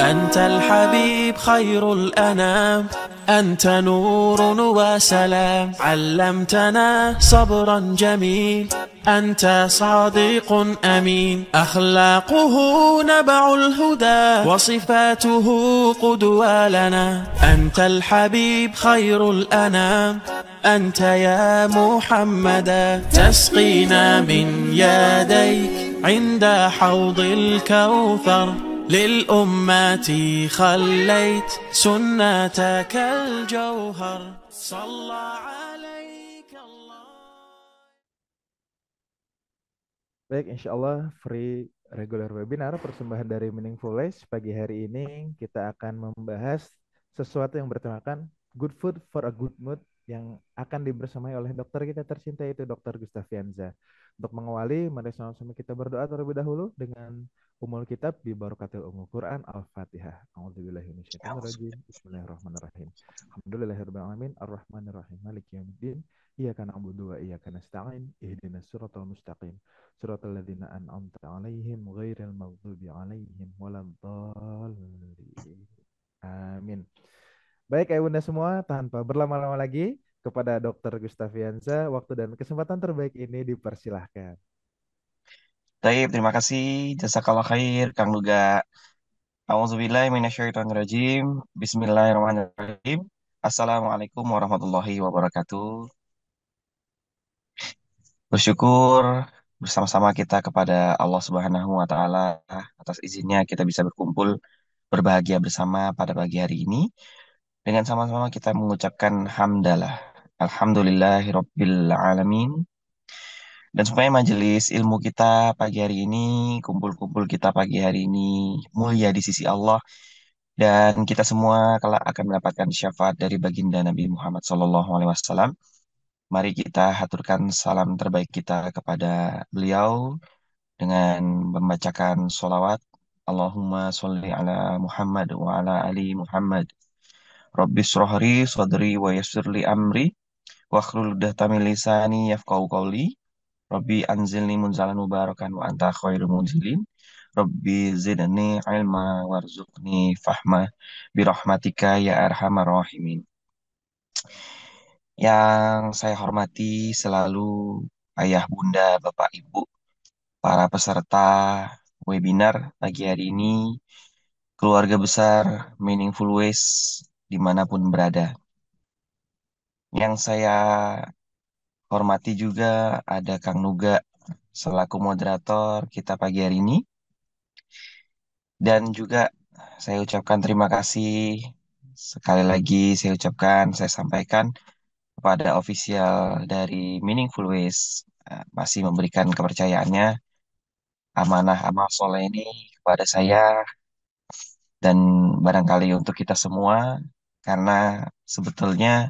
أنت الحبيب خير الأنام، أنت نور وسلام، علمتنا صبرا جميل، أنت صادق أمين، أخلاقه نبع الهدى وصفاته قدوة لنا. أنت الحبيب خير الأنام، أنت يا محمدا، تسقينا من يديك عند حوض الكوثر، للأمة خليت سنتك الجوهر، صلى عليك الله. Baik, insya Allah free regular webinar persembahan dari Meaningful Ways. Pagi hari ini kita akan membahas sesuatu yang bertemakan Good Food for a Good Mood yang akan dibersamai oleh dokter kita tercinta yaitu Dr. Gustavianza. Untuk mengawali, mari sama-sama kita berdoa terlebih dahulu dengan umul kitab bi barakatil umul Quran Al-Fatihah. A'udzubillahi minasyaitonirrajim. Bismillahirrahmanirrahim. Alhamdulillahirabbil alamin arrahmanirrahim maliki yaumiddin. Iyyaka na'budu wa iyyaka nasta'in. Ihdinas siratal mustaqim. Suratul ladzina an'amta 'alaihim ghairil maghdubi 'alaihim waladdallin. Amin. Baik, Ayo Bunda semua, tanpa berlama-lama lagi kepada Dr. Gustavianza, waktu dan kesempatan terbaik ini dipersilahkan. Baik, terima kasih. Jazakallah khair, Kang Nuga. Auzubillahi minasyaitonirrajim. Bismillahirrahmanirrahim. Assalamualaikum warahmatullahi wabarakatuh. Bersyukur bersama-sama kita kepada Allah Subhanahu wa taala atas izinnya kita bisa berkumpul berbahagia bersama pada pagi hari ini dengan sama-sama kita mengucapkan hamdalah. Alhamdulillahirabbil alamin. Dan supaya majelis ilmu kita pagi hari ini, kumpul-kumpul kita pagi hari ini mulia di sisi Allah dan kita semua kelak akan mendapatkan syafaat dari baginda Nabi Muhammad SAW. Mari kita haturkan salam terbaik kita kepada beliau dengan membacakan sholawat. Allahumma sholli ala Muhammad wa ala ali Muhammad. Rabbis rohri sadri wa yassirli amri wa khlul min lisani yafqahu qawli. Rabbi anzilni munzalan mubarakan wa anta khairul munzilin. Rabbi zidni ilma warzuqni fahma birahmatika ya arhamar rahimin. Yang saya hormati selalu ayah, bunda, bapak, ibu, para peserta webinar pagi hari ini, keluarga besar Meaningful Ways dimanapun berada. Yang saya hormati juga ada Kang Nuga selaku moderator kita pagi hari ini. Dan juga saya ucapkan terima kasih sekali lagi saya sampaikan kepada official dari Meaningful Ways masih memberikan kepercayaannya amanah amal soleh ini kepada saya dan barangkali untuk kita semua karena sebetulnya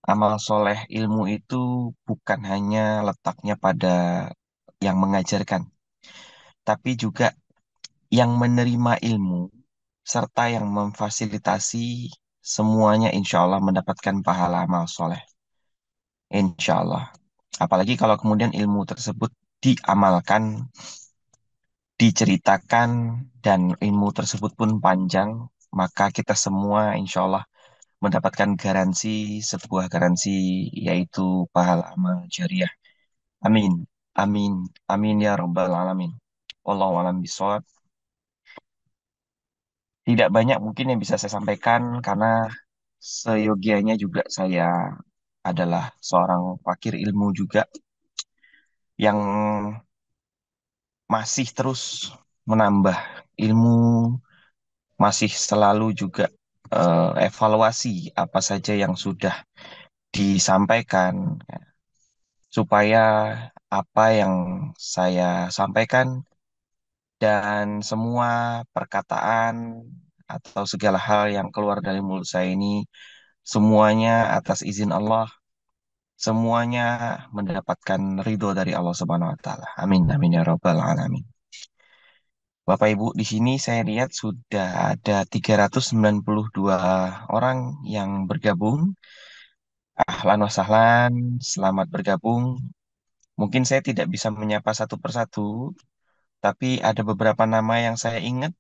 amal soleh ilmu itu bukan hanya letaknya pada yang mengajarkan tapi juga yang menerima ilmu serta yang memfasilitasi semuanya insya Allah mendapatkan pahala amal soleh. Insya Allah. Apalagi kalau kemudian ilmu tersebut diamalkan, diceritakan, dan ilmu tersebut pun panjang, maka kita semua insya Allah mendapatkan sebuah garansi, yaitu pahala amal jariah. Amin. Amin. Amin ya Rabbal Alamin. Wallahu a'lam bishawab. Tidak banyak mungkin yang bisa saya sampaikan karena seyogianya juga saya adalah seorang fakir ilmu juga yang masih terus menambah ilmu, masih selalu juga evaluasi apa saja yang sudah disampaikan supaya apa yang saya sampaikan dan semua perkataan atau segala hal yang keluar dari mulut saya ini semuanya atas izin Allah, semuanya mendapatkan ridho dari Allah Subhanahu wa taala. Amin amin ya rabbal alamin. Bapak Ibu, di sini saya lihat sudah ada 392 orang yang bergabung. Ahlan wa sahlan, selamat bergabung. Mungkin saya tidak bisa menyapa satu persatu, tapi ada beberapa nama yang saya ingat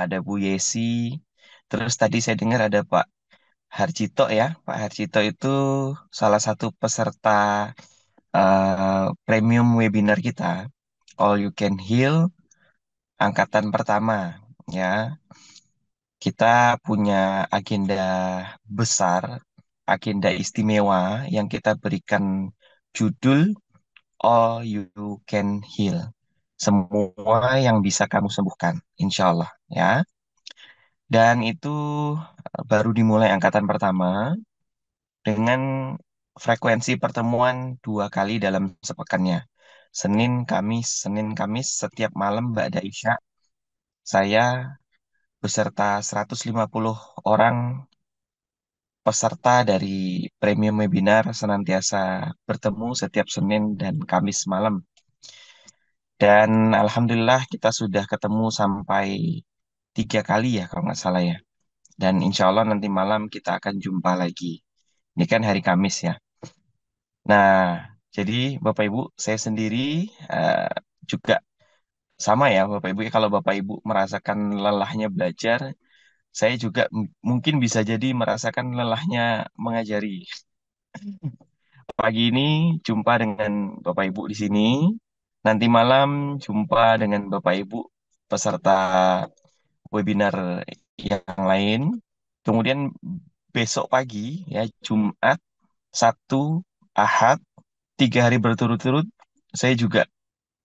ada Bu Yesi, terus tadi saya dengar ada Pak Harcito ya. Pak Harcito itu salah satu peserta premium webinar kita, All You Can Heal, angkatan pertama. Ya, kita punya agenda besar, agenda istimewa yang kita berikan judul All You Can Heal. Semua yang bisa kamu sembuhkan, insya Allah ya. Dan itu baru dimulai angkatan pertama dengan frekuensi pertemuan 2 kali dalam sepekannya. Senin, Kamis, setiap malam Mbak Isya, saya beserta 150 orang peserta dari premium webinar senantiasa bertemu setiap Senin dan Kamis malam. Dan Alhamdulillah kita sudah ketemu sampai 3 kali ya kalau nggak salah ya. Dan insya Allah nanti malam kita akan jumpa lagi. Ini kan hari Kamis ya. Nah, jadi Bapak Ibu, saya sendiri eh, juga sama ya Bapak Ibu. Kalau Bapak Ibu merasakan lelahnya belajar, saya juga mungkin bisa jadi merasakan lelahnya mengajari. Pagi ini jumpa dengan Bapak Ibu di sini. Nanti malam jumpa dengan Bapak Ibu peserta webinar yang lain. Kemudian besok pagi ya Jumat, Sabtu, Ahad, 3 hari berturut-turut saya juga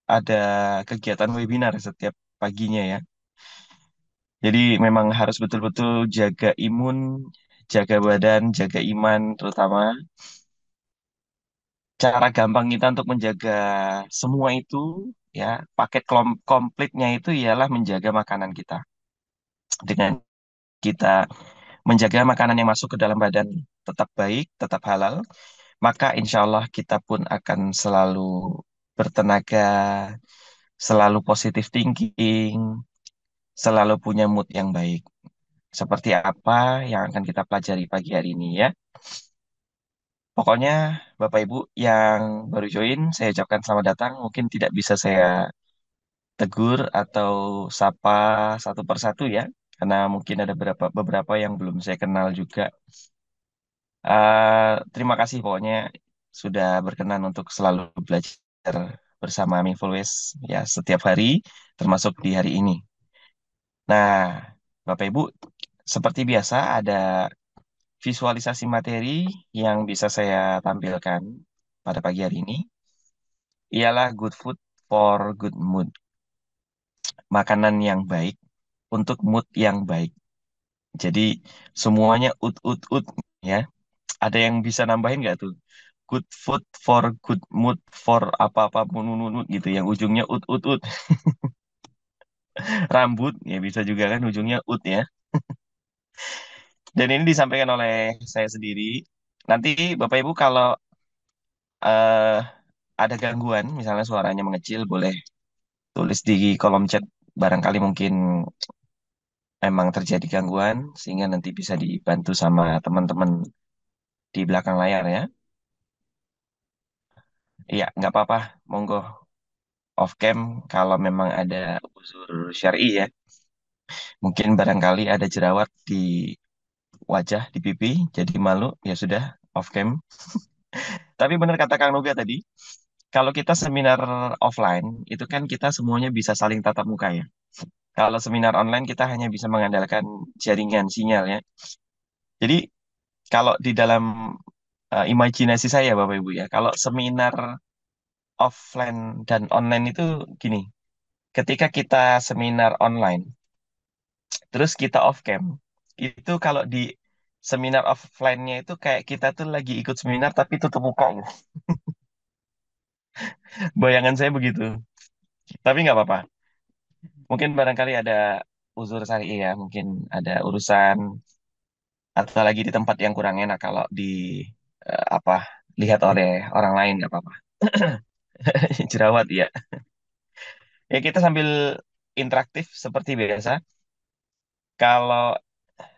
ada kegiatan webinar setiap paginya ya. Jadi memang harus betul-betul jaga imun, jaga badan, jaga iman terutama. Cara gampang kita untuk menjaga semua itu ya, paket komplitnya itu ialah menjaga makanan kita. Dengan kita menjaga makanan yang masuk ke dalam badan tetap baik, tetap halal, maka insya Allah kita pun akan selalu bertenaga, selalu positif thinking, selalu punya mood yang baik. Seperti apa yang akan kita pelajari pagi hari ini ya. Pokoknya Bapak Ibu yang baru join, saya ucapkan selamat datang. Mungkin tidak bisa saya tegur atau sapa satu persatu ya, karena mungkin ada beberapa yang belum saya kenal juga. Terima kasih pokoknya sudah berkenan untuk selalu belajar bersama Mindfulness ya setiap hari, termasuk di hari ini. Nah, Bapak Ibu, seperti biasa ada visualisasi materi yang bisa saya tampilkan pada pagi hari ini. Ialah good food for good mood. Makanan yang baik untuk mood yang baik. Jadi semuanya ut ya. Ada yang bisa nambahin nggak tuh? Good food for good mood for apa-apa munut gitu yang ujungnya ut. Rambut ya bisa juga kan ujungnya ut ya. Dan ini disampaikan oleh saya sendiri. Nanti Bapak Ibu kalau eh, ada gangguan, misalnya suaranya mengecil, boleh tulis di kolom chat. Barangkali mungkin emang terjadi gangguan, sehingga nanti bisa dibantu sama teman-teman di belakang layar ya. Iya, nggak apa-apa, monggo off cam kalau memang ada uzur syar'i ya. Mungkin barangkali ada jerawat di wajah, di pipi, jadi malu, ya sudah off cam. Tapi benar kata Kang Nuga tadi, kalau kita seminar offline, itu kan kita semuanya bisa saling tatap muka ya. Kalau seminar online kita hanya bisa mengandalkan jaringan sinyal ya. Jadi kalau di dalam imajinasi saya Bapak Ibu ya, kalau seminar offline dan online itu gini, ketika kita seminar online, terus kita off cam, itu kalau di seminar offline-nya itu kayak kita tuh lagi ikut seminar tapi tutup muka gitu. Bayangan saya begitu. Tapi nggak apa-apa. Mungkin barangkali ada uzur syar'i ya, mungkin ada urusan atau lagi di tempat yang kurang enak kalau di apa lihat oleh orang lain nggak apa-apa. Jerawat ya. Ya kita sambil interaktif seperti biasa. Kalau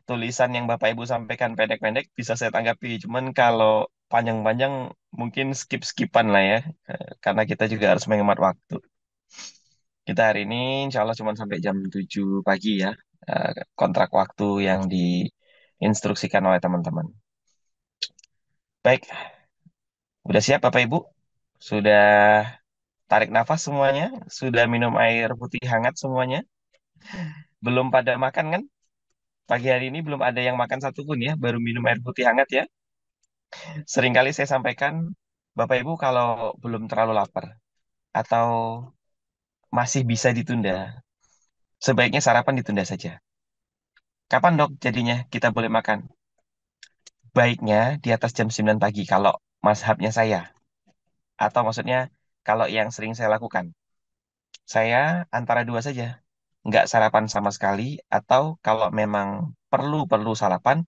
tulisan yang Bapak Ibu sampaikan pendek-pendek bisa saya tanggapi. Cuman kalau panjang-panjang mungkin skip-skipan lah ya. Karena kita juga harus menghemat waktu. Kita hari ini insya Allah cuma sampai jam 7 pagi ya. kontrak waktu yang diinstruksikan oleh teman-teman. Baik, udah siap Bapak Ibu? Sudah tarik nafas semuanya? Sudah minum air putih hangat semuanya? Belum pada makan kan? Pagi hari ini belum ada yang makan satupun ya, baru minum air putih hangat ya. Seringkali saya sampaikan, Bapak Ibu kalau belum terlalu lapar atau masih bisa ditunda, sebaiknya sarapan ditunda saja. Kapan dok jadinya kita boleh makan? Baiknya di atas jam 9 pagi kalau mazhabnya saya. Atau maksudnya kalau yang sering saya lakukan. Saya antara dua saja. Nggak sarapan sama sekali atau kalau memang perlu sarapan,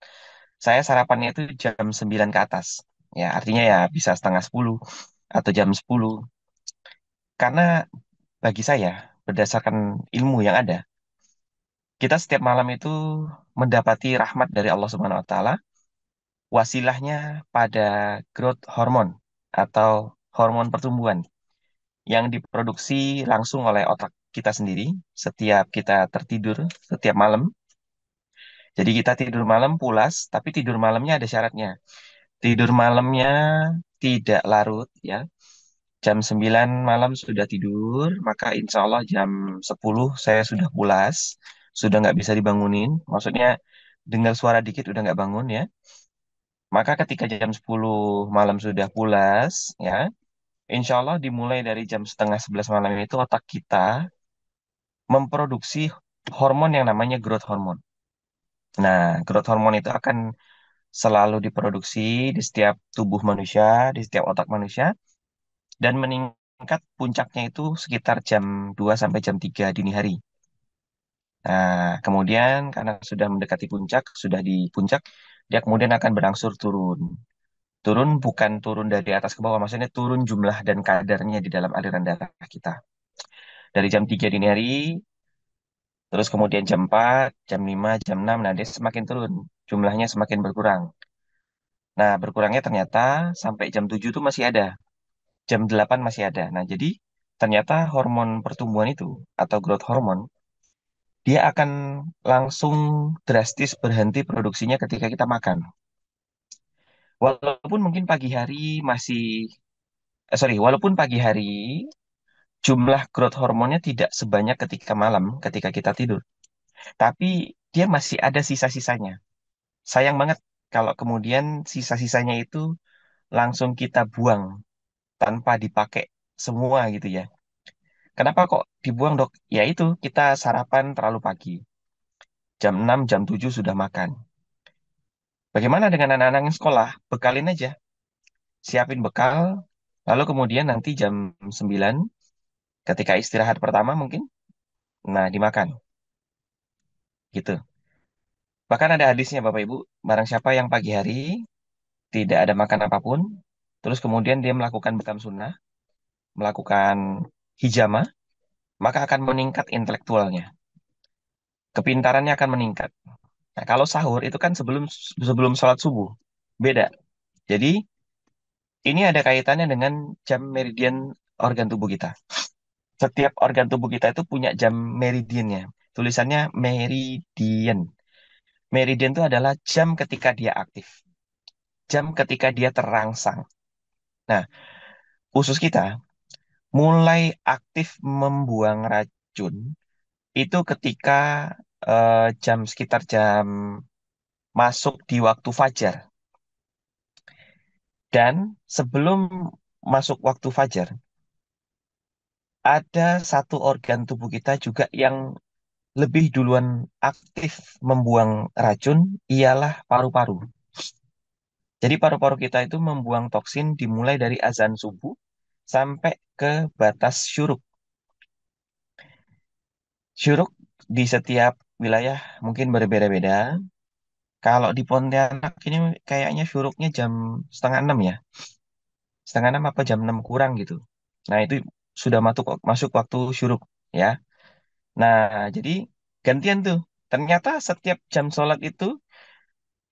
saya sarapannya itu jam 9 ke atas. Ya, artinya ya bisa setengah 10 atau jam 10. Karena bagi saya, berdasarkan ilmu yang ada, kita setiap malam itu mendapati rahmat dari Allah Subhanahu wa taala, wasilahnya pada growth hormone atau hormon pertumbuhan yang diproduksi langsung oleh otak kita sendiri setiap kita tertidur setiap malam. Jadi kita tidur malam pulas, tapi tidur malamnya ada syaratnya. Tidur malamnya tidak larut ya. Jam 9 malam sudah tidur, maka insya Allah jam 10 saya sudah pulas, sudah nggak bisa dibangunin. Maksudnya dengar suara dikit udah nggak bangun ya. Maka ketika jam 10 malam sudah pulas ya, insya Allah dimulai dari jam setengah 11 malam itu otak kita memproduksi hormon yang namanya growth hormone. Nah, growth hormone itu akan selalu diproduksi di setiap tubuh manusia, di setiap otak manusia, dan meningkat puncaknya itu sekitar jam 2 sampai jam 3 dini hari. Nah, kemudian karena sudah mendekati puncak, sudah di puncak, dia kemudian akan berangsur turun. Turun bukan turun dari atas ke bawah, maksudnya turun jumlah dan kadarnya di dalam aliran darah kita. Dari jam 3 dini hari, terus kemudian jam 4, jam 5, jam 6, nah dia semakin turun. Jumlahnya semakin berkurang. Nah, berkurangnya ternyata sampai jam 7 itu masih ada. Jam 8 masih ada. Nah, jadi ternyata hormon pertumbuhan itu atau growth hormone dia akan langsung drastis berhenti produksinya ketika kita makan. Walaupun mungkin pagi hari masih walaupun pagi hari jumlah growth hormonnya tidak sebanyak ketika malam ketika kita tidur, tapi dia masih ada sisa-sisanya. Sayang banget kalau kemudian sisa-sisanya itu langsung kita buang tanpa dipakai semua gitu ya. Kenapa kok dibuang dok? Ya itu, kita sarapan terlalu pagi. Jam 6, jam 7 sudah makan. Bagaimana dengan anak-anak yang sekolah? Bekalin aja. Siapin bekal. Lalu kemudian nanti jam 9, ketika istirahat pertama mungkin, nah dimakan. Gitu. Bahkan ada hadisnya Bapak Ibu, barang siapa yang pagi hari tidak ada makan apapun, terus kemudian dia melakukan bekam sunnah, melakukan hijama, maka akan meningkat intelektualnya. Kepintarannya akan meningkat. Nah, kalau sahur itu kan sebelum sebelum sholat subuh. Beda. Jadi, ini ada kaitannya dengan jam meridian organ tubuh kita. Setiap organ tubuh kita itu punya jam meridiannya. Tulisannya meridian. Meridian itu adalah jam ketika dia aktif. Jam ketika dia terangsang. Nah, usus kita mulai aktif membuang racun itu ketika sekitar jam masuk di waktu fajar. Dan sebelum masuk waktu fajar, ada satu organ tubuh kita juga yang lebih duluan aktif membuang racun, ialah paru-paru. Jadi paru-paru kita itu membuang toksin dimulai dari azan subuh sampai ke batas syuruk. Syuruk di setiap wilayah mungkin berbeda-beda. Kalau di Pontianak ini kayaknya syuruknya jam setengah 6 ya. Setengah 6 apa jam 6 kurang gitu. Nah itu sudah masuk waktu syuruk ya. Nah jadi gantian tuh. Ternyata setiap jam sholat itu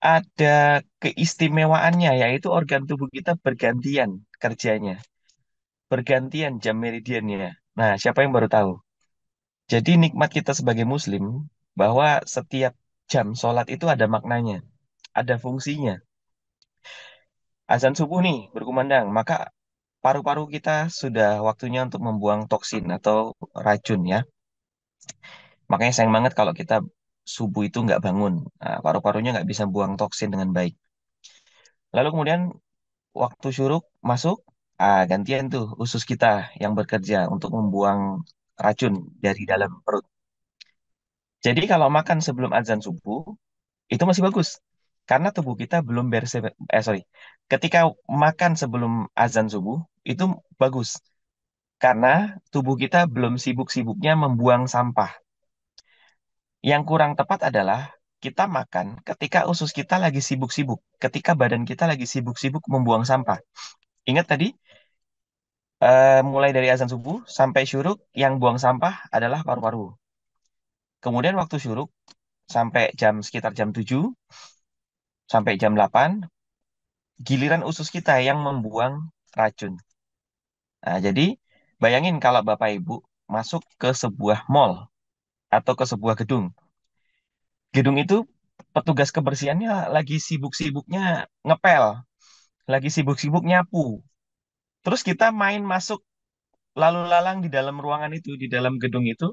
ada keistimewaannya, yaitu organ tubuh kita bergantian kerjanya, bergantian jam meridiannya. Nah, siapa yang baru tahu? Jadi nikmat kita sebagai muslim, bahwa setiap jam sholat itu ada maknanya, ada fungsinya. Azan subuh nih berkumandang, maka paru-paru kita sudah waktunya untuk membuang toksin atau racun ya. Makanya sayang banget kalau kita subuh itu nggak bangun. Nah, paru-parunya nggak bisa buang toksin dengan baik. Lalu kemudian waktu syuruk masuk, gantian tuh usus kita yang bekerja untuk membuang racun dari dalam perut. Jadi kalau makan sebelum azan subuh, itu masih bagus. Karena tubuh kita belum sorry. Ketika makan sebelum azan subuh, itu bagus. Karena tubuh kita belum sibuk-sibuknya membuang sampah. Yang kurang tepat adalah kita makan ketika usus kita lagi sibuk-sibuk, ketika badan kita lagi sibuk-sibuk membuang sampah. Ingat tadi, mulai dari azan subuh sampai syuruk, yang buang sampah adalah paru-paru. Kemudian waktu syuruk sampai sekitar jam 7 sampai jam 8, giliran usus kita yang membuang racun. Nah, jadi bayangin kalau Bapak Ibu masuk ke sebuah mall atau ke sebuah gedung. Gedung itu petugas kebersihannya lagi sibuk-sibuknya ngepel, lagi sibuk-sibuk nyapu. Terus kita main masuk lalu lalang di dalam ruangan itu, di dalam gedung itu,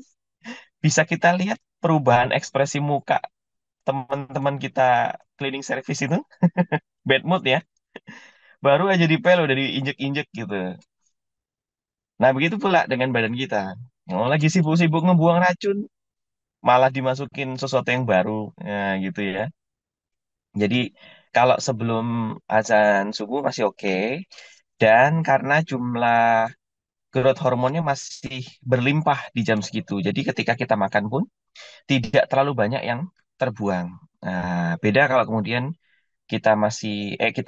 bisa kita lihat perubahan ekspresi muka teman-teman kita cleaning service itu, bad mood ya. Baru aja dipel udah diinjek-injek gitu. Nah, begitu pula dengan badan kita. Oh, lagi sibuk-sibuk ngebuang racun, malah dimasukin sesuatu yang baru. Nah, gitu ya. Jadi, kalau sebelum azan subuh masih oke. Dan karena jumlah growth hormonnya masih berlimpah di jam segitu. Jadi ketika kita makan pun tidak terlalu banyak yang terbuang. Nah, beda kalau kemudian kita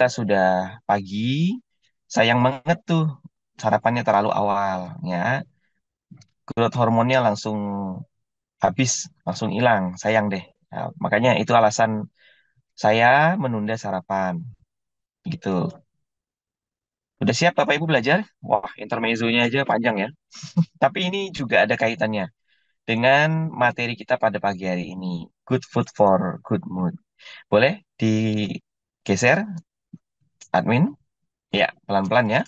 sudah pagi, sayang banget tuh sarapannya terlalu awal ya. Growth hormonnya langsung habis, langsung hilang, sayang deh. Nah, makanya itu alasan saya menunda sarapan gitu. Udah siap Bapak Ibu belajar? Wah, intermezzonya aja panjang ya. Tapi ini juga ada kaitannya dengan materi kita pada pagi hari ini. Good food for good mood. Boleh digeser, admin? Ya, pelan-pelan ya.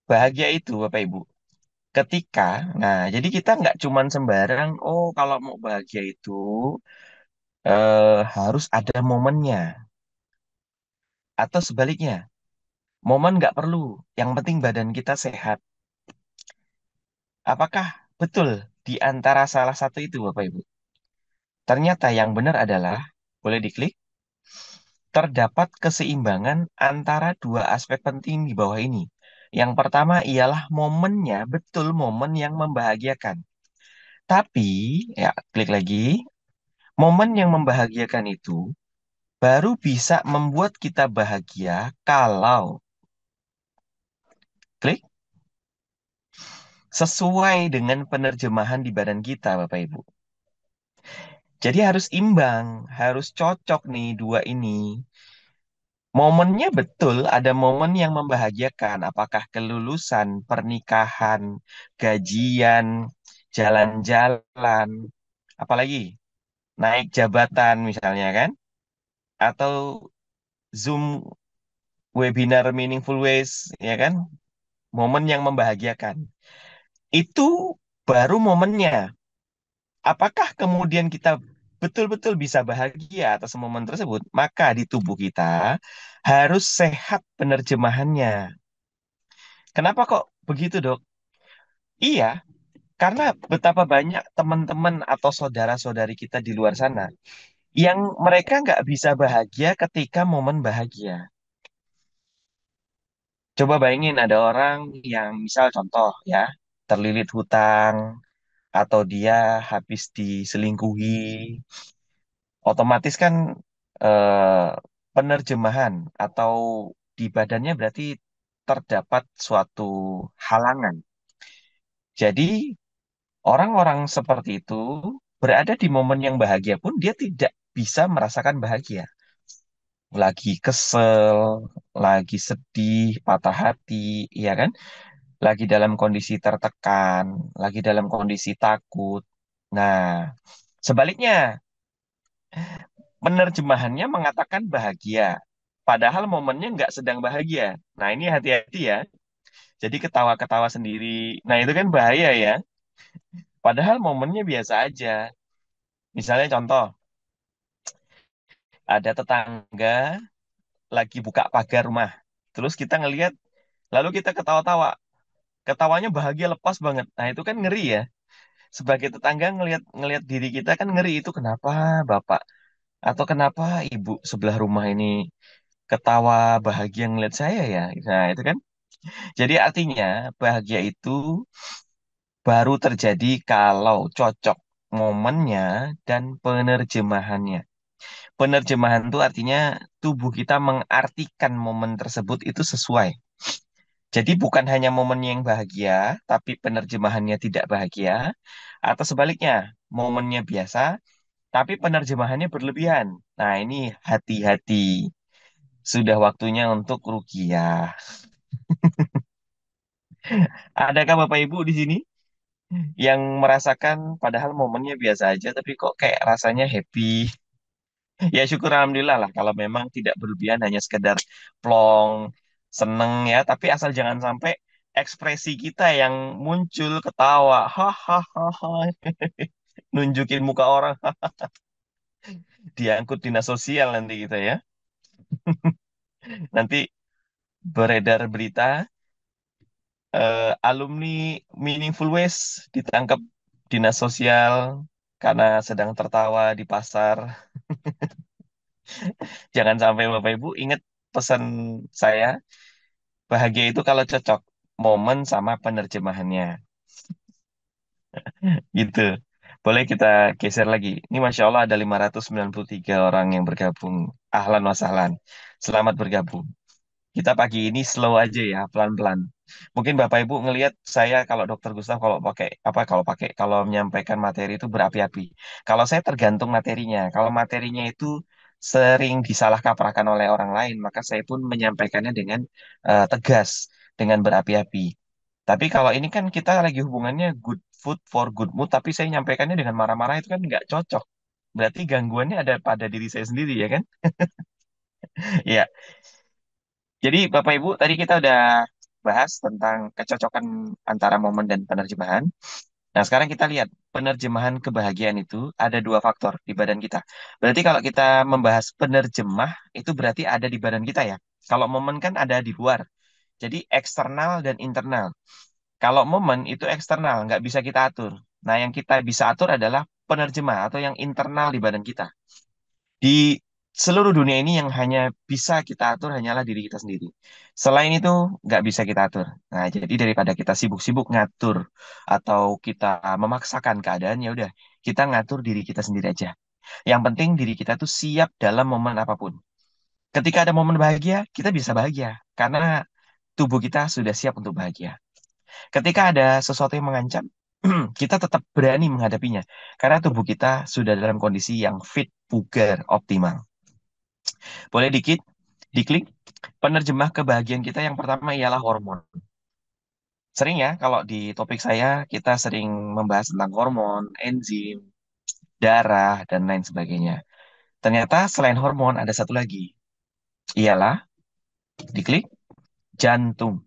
Bahagia itu, Bapak Ibu. Ketika, nah, jadi kita nggak cuman sembarang, oh kalau mau bahagia itu harus ada momennya. Atau sebaliknya, momen nggak perlu. Yang penting badan kita sehat. Apakah betul di antara salah satu itu, Bapak Ibu? Ternyata yang benar adalah, boleh diklik, terdapat keseimbangan antara dua aspek penting di bawah ini. Yang pertama ialah momennya, betul momen yang membahagiakan. Tapi, ya klik lagi, momen yang membahagiakan itu baru bisa membuat kita bahagia kalau, klik, sesuai dengan penerjemahan di badan kita, Bapak Ibu. Jadi harus imbang, harus cocok nih dua ini. Momennya betul ada momen yang membahagiakan, apakah kelulusan, pernikahan, gajian, jalan-jalan, apalagi naik jabatan misalnya kan, atau Zoom webinar meaningful ways, ya kan, momen yang membahagiakan. Itu baru momennya. Apakah kemudian kita betul-betul bisa bahagia atas momen tersebut? Maka di tubuh kita harus sehat penerjemahannya. Kenapa kok begitu, Dok? Iya, karena betapa banyak teman-teman atau saudara-saudari kita di luar sana yang mereka nggak bisa bahagia ketika momen bahagia. Coba bayangin ada orang yang misal contoh ya, terlilit hutang atau dia habis diselingkuhi, otomatis kan eh, penerjemahan atau di badannya berarti terdapat suatu halangan. Jadi orang-orang seperti itu berada di momen yang bahagia pun dia tidak bisa merasakan bahagia. Lagi kesel, lagi sedih, patah hati, ya kan? Lagi dalam kondisi tertekan, lagi dalam kondisi takut. Nah, Sebaliknya, penerjemahannya mengatakan bahagia, padahal momennya nggak sedang bahagia. Nah, ini hati-hati ya. Jadi ketawa-ketawa sendiri. Nah, itu kan bahaya ya. Padahal momennya biasa aja. Misalnya contoh, ada tetangga lagi buka pagar rumah. Terus kita ngelihat, lalu kita ketawa-tawa. Ketawanya bahagia lepas banget. Nah, itu kan ngeri ya. Sebagai tetangga ngelihat ngelihat diri kita kan ngeri, itu kenapa Bapak atau kenapa Ibu sebelah rumah ini ketawa bahagia ngelihat saya ya. Nah, itu kan. Jadi artinya bahagia itu baru terjadi kalau cocok momennya dan penerjemahannya. Penerjemahan itu artinya tubuh kita mengartikan momen tersebut itu sesuai. Jadi bukan hanya momennya yang bahagia, tapi penerjemahannya tidak bahagia, atau sebaliknya, momennya biasa, tapi penerjemahannya berlebihan. Nah, ini hati-hati. Sudah waktunya untuk ruqyah. Adakah Bapak Ibu di sini yang merasakan padahal momennya biasa aja, tapi kok kayak rasanya happy? Ya syukur alhamdulillah lah kalau memang tidak berlebihan hanya sekedar plong, seneng ya, tapi asal jangan sampai ekspresi kita yang muncul ketawa, hahaha, nunjukin muka orang, diangkut dinas sosial nanti kita ya. Nanti beredar berita alumni Meaningful Ways ditangkap dinas sosial karena sedang tertawa di pasar. Jangan sampai Bapak Ibu ingat pesan saya. Bahagia itu kalau cocok momen sama penerjemahannya, gitu. Boleh kita geser lagi. Ini Masya Allah ada 593 orang yang bergabung. Ahlan wa sahlan. Selamat bergabung. Kita pagi ini slow aja ya, pelan-pelan. Mungkin Bapak Ibu ngelihat saya kalau Dokter Gustaf kalau pakai apa kalau menyampaikan materi itu berapi-api. Kalau saya tergantung materinya. Kalau materinya itu sering disalah kaprahkan oleh orang lain, maka saya pun menyampaikannya dengan tegas, dengan berapi-api. Tapi kalau ini kan kita lagi hubungannya good food for good mood, tapi saya nyampaikannya dengan marah-marah itu kan nggak cocok. Berarti gangguannya ada pada diri saya sendiri ya kan? Ya, jadi Bapak Ibu, tadi kita udah bahas tentang kecocokan antara momen dan penerjemahan. Nah, sekarang kita lihat penerjemahan kebahagiaan itu ada dua faktor di badan kita. Berarti kalau kita membahas penerjemah, itu berarti ada di badan kita ya. Kalau momen kan ada di luar. Jadi eksternal dan internal. Kalau momen itu eksternal, nggak bisa kita atur. Nah, yang kita bisa atur adalah penerjemah atau yang internal di badan kita. Di seluruh dunia ini yang hanya bisa kita atur hanyalah diri kita sendiri. Selain itu, nggak bisa kita atur. Nah, jadi daripada kita sibuk-sibuk ngatur atau kita memaksakan keadaan, ya udah, kita ngatur diri kita sendiri aja. Yang penting diri kita tuh siap dalam momen apapun. Ketika ada momen bahagia, kita bisa bahagia. Karena tubuh kita sudah siap untuk bahagia. Ketika ada sesuatu yang mengancam, kita tetap berani menghadapinya. Karena tubuh kita sudah dalam kondisi yang fit, bugar, optimal. Boleh diklik. Penerjemah kebahagiaan kita yang pertama ialah hormon. Sering ya, kalau di topik saya, kita sering membahas tentang hormon, enzim, darah, dan lain sebagainya. Ternyata selain hormon ada satu lagi. Ialah, diklik, jantung.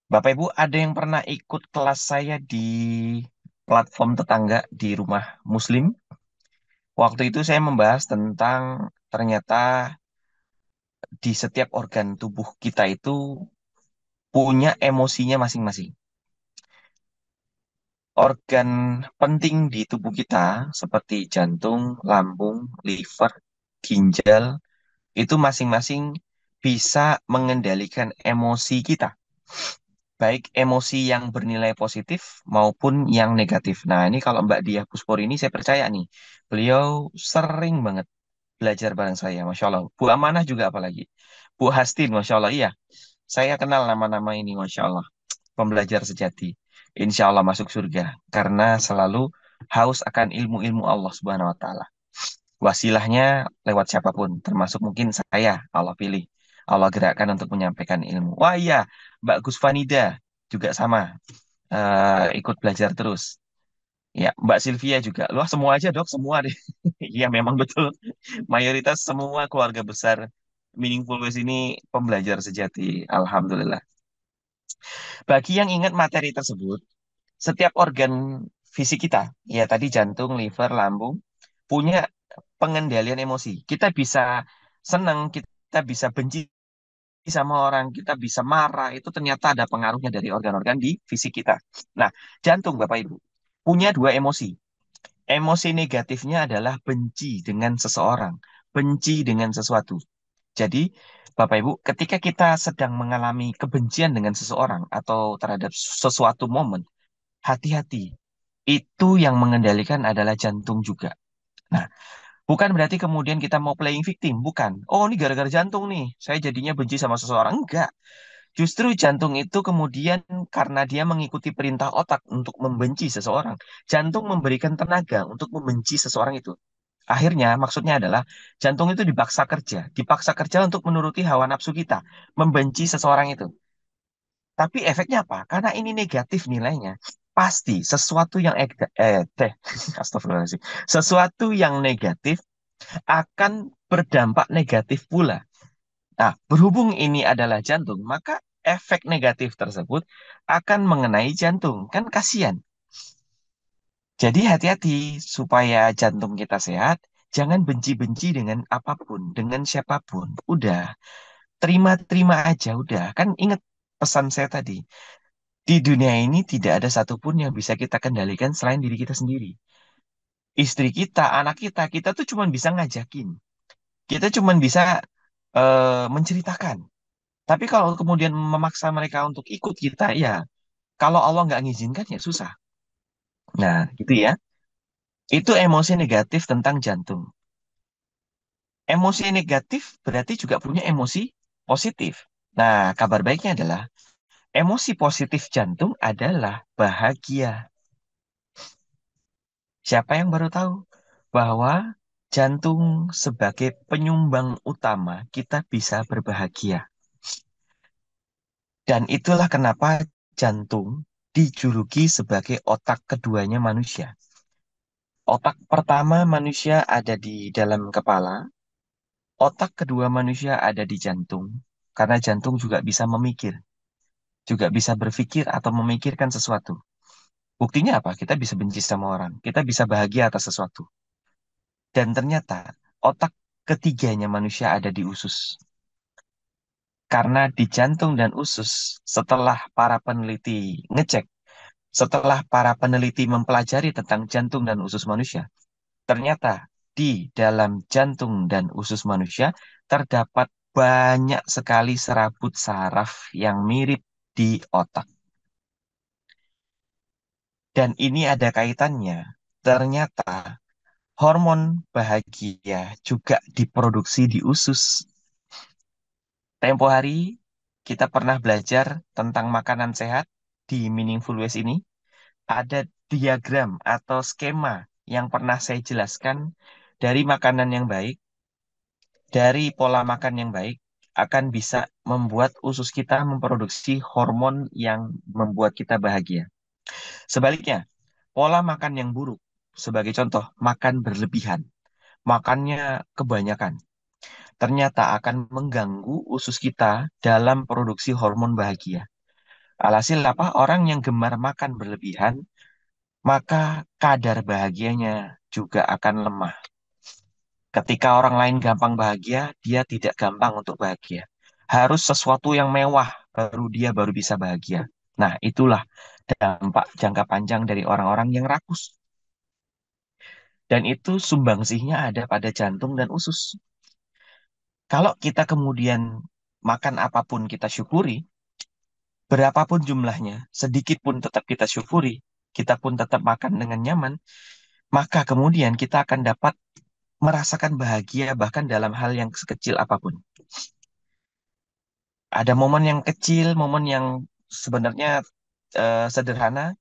Bapak Ibu, ada yang pernah ikut kelas saya di platform tetangga di rumah Muslim? Waktu itu saya membahas tentang ternyata di setiap organ tubuh kita itu punya emosinya masing-masing. Organ penting di tubuh kita seperti jantung, lambung, liver, ginjal itu masing-masing bisa mengendalikan emosi kita, baik emosi yang bernilai positif maupun yang negatif. Nah, ini kalau Mbak Diah Puspori ini saya percaya nih, beliau sering banget belajar bareng saya, Masya Allah. Bu Amanah juga apalagi. Bu Hastin, Masya Allah, iya. Saya kenal nama-nama ini, Masya Allah. Pembelajar sejati. Insya Allah masuk surga. Karena selalu haus akan ilmu-ilmu Allah Subhanahu wa Ta'ala. Wasilahnya lewat siapapun, termasuk mungkin saya, Allah pilih. Allah gerakkan untuk menyampaikan ilmu. Wah iya, Mbak Gusfanida juga sama. Ikut belajar terus. Ya, Mbak Sylvia juga. Loh, semua aja dok, semua deh. Iya, memang betul. Mayoritas semua keluarga besar Meaningful Ways ini pembelajar sejati. Alhamdulillah. Bagi yang ingat materi tersebut, setiap organ fisik kita, ya tadi jantung, liver, lambung, punya pengendalian emosi. Kita bisa senang, kita bisa benci sama orang, kita bisa marah, itu ternyata ada pengaruhnya dari organ-organ di fisik kita. Nah, jantung Bapak Ibu punya dua emosi. Emosi negatifnya adalah benci dengan seseorang, benci dengan sesuatu. Jadi, Bapak Ibu, ketika kita sedang mengalami kebencian dengan seseorang atau terhadap sesuatu momen, hati-hati. Itu yang mengendalikan adalah jantung juga. Nah, bukan berarti kemudian kita mau playing victim, bukan. Oh, ini gara-gara jantung nih, saya jadinya benci sama seseorang. Enggak. Justru jantung itu kemudian karena dia mengikuti perintah otak untuk membenci seseorang, jantung memberikan tenaga untuk membenci seseorang itu. Akhirnya, maksudnya adalah jantung itu dipaksa kerja untuk menuruti hawa nafsu kita, membenci seseorang itu. Tapi efeknya apa? Karena ini negatif nilainya, pasti sesuatu yang astagfirullahaladzim, sesuatu yang negatif akan berdampak negatif pula. Nah, berhubung ini adalah jantung, maka efek negatif tersebut akan mengenai jantung. Kan kasihan. Jadi hati-hati supaya jantung kita sehat. Jangan benci-benci dengan apapun, dengan siapapun. Udah, terima-terima aja, udah. Kan ingat pesan saya tadi. Di dunia ini tidak ada satupun yang bisa kita kendalikan selain diri kita sendiri. Istri kita, anak kita tuh cuma bisa ngajakin. Kita cuma bisa menceritakan. Tapi kalau kemudian memaksa mereka untuk ikut kita, ya kalau Allah nggak ngizinkan ya susah. Nah, gitu ya. Itu emosi negatif tentang jantung. Emosi negatif berarti juga punya emosi positif. Nah, kabar baiknya adalah emosi positif jantung adalah bahagia. Siapa yang baru tahu bahwa jantung sebagai penyumbang utama kita bisa berbahagia. Dan itulah kenapa jantung dijuluki sebagai otak keduanya manusia. Otak pertama manusia ada di dalam kepala, otak kedua manusia ada di jantung. Karena jantung juga bisa memikir, juga bisa berpikir atau memikirkan sesuatu. Buktinya apa? Kita bisa benci sama orang, kita bisa bahagia atas sesuatu. Dan ternyata otak ketiganya manusia ada di usus. Karena di jantung dan usus, setelah para peneliti ngecek, setelah para peneliti mempelajari tentang jantung dan usus manusia, ternyata di dalam jantung dan usus manusia terdapat banyak sekali serabut saraf yang mirip di otak. Dan ini ada kaitannya. Ternyata hormon bahagia juga diproduksi di usus. Tempo hari kita pernah belajar tentang makanan sehat di Meaningful Ways ini. Ada diagram atau skema yang pernah saya jelaskan dari makanan yang baik, dari pola makan yang baik, akan bisa membuat usus kita memproduksi hormon yang membuat kita bahagia. Sebaliknya, pola makan yang buruk, sebagai contoh, makan berlebihan, makannya kebanyakan, ternyata akan mengganggu usus kita dalam produksi hormon bahagia. Alhasil apa? Orang yang gemar makan berlebihan, maka kadar bahagianya juga akan lemah. Ketika orang lain gampang bahagia, dia tidak gampang untuk bahagia. Harus sesuatu yang mewah, baru bisa bahagia. Nah, itulah dampak jangka panjang dari orang-orang yang rakus. Dan itu sumbangsihnya ada pada jantung dan usus. Kalau kita kemudian makan apapun kita syukuri, berapapun jumlahnya, sedikit pun tetap kita syukuri, kita pun tetap makan dengan nyaman, maka kemudian kita akan dapat merasakan bahagia bahkan dalam hal yang sekecil apapun. Ada momen yang kecil, momen yang sebenarnya sederhana,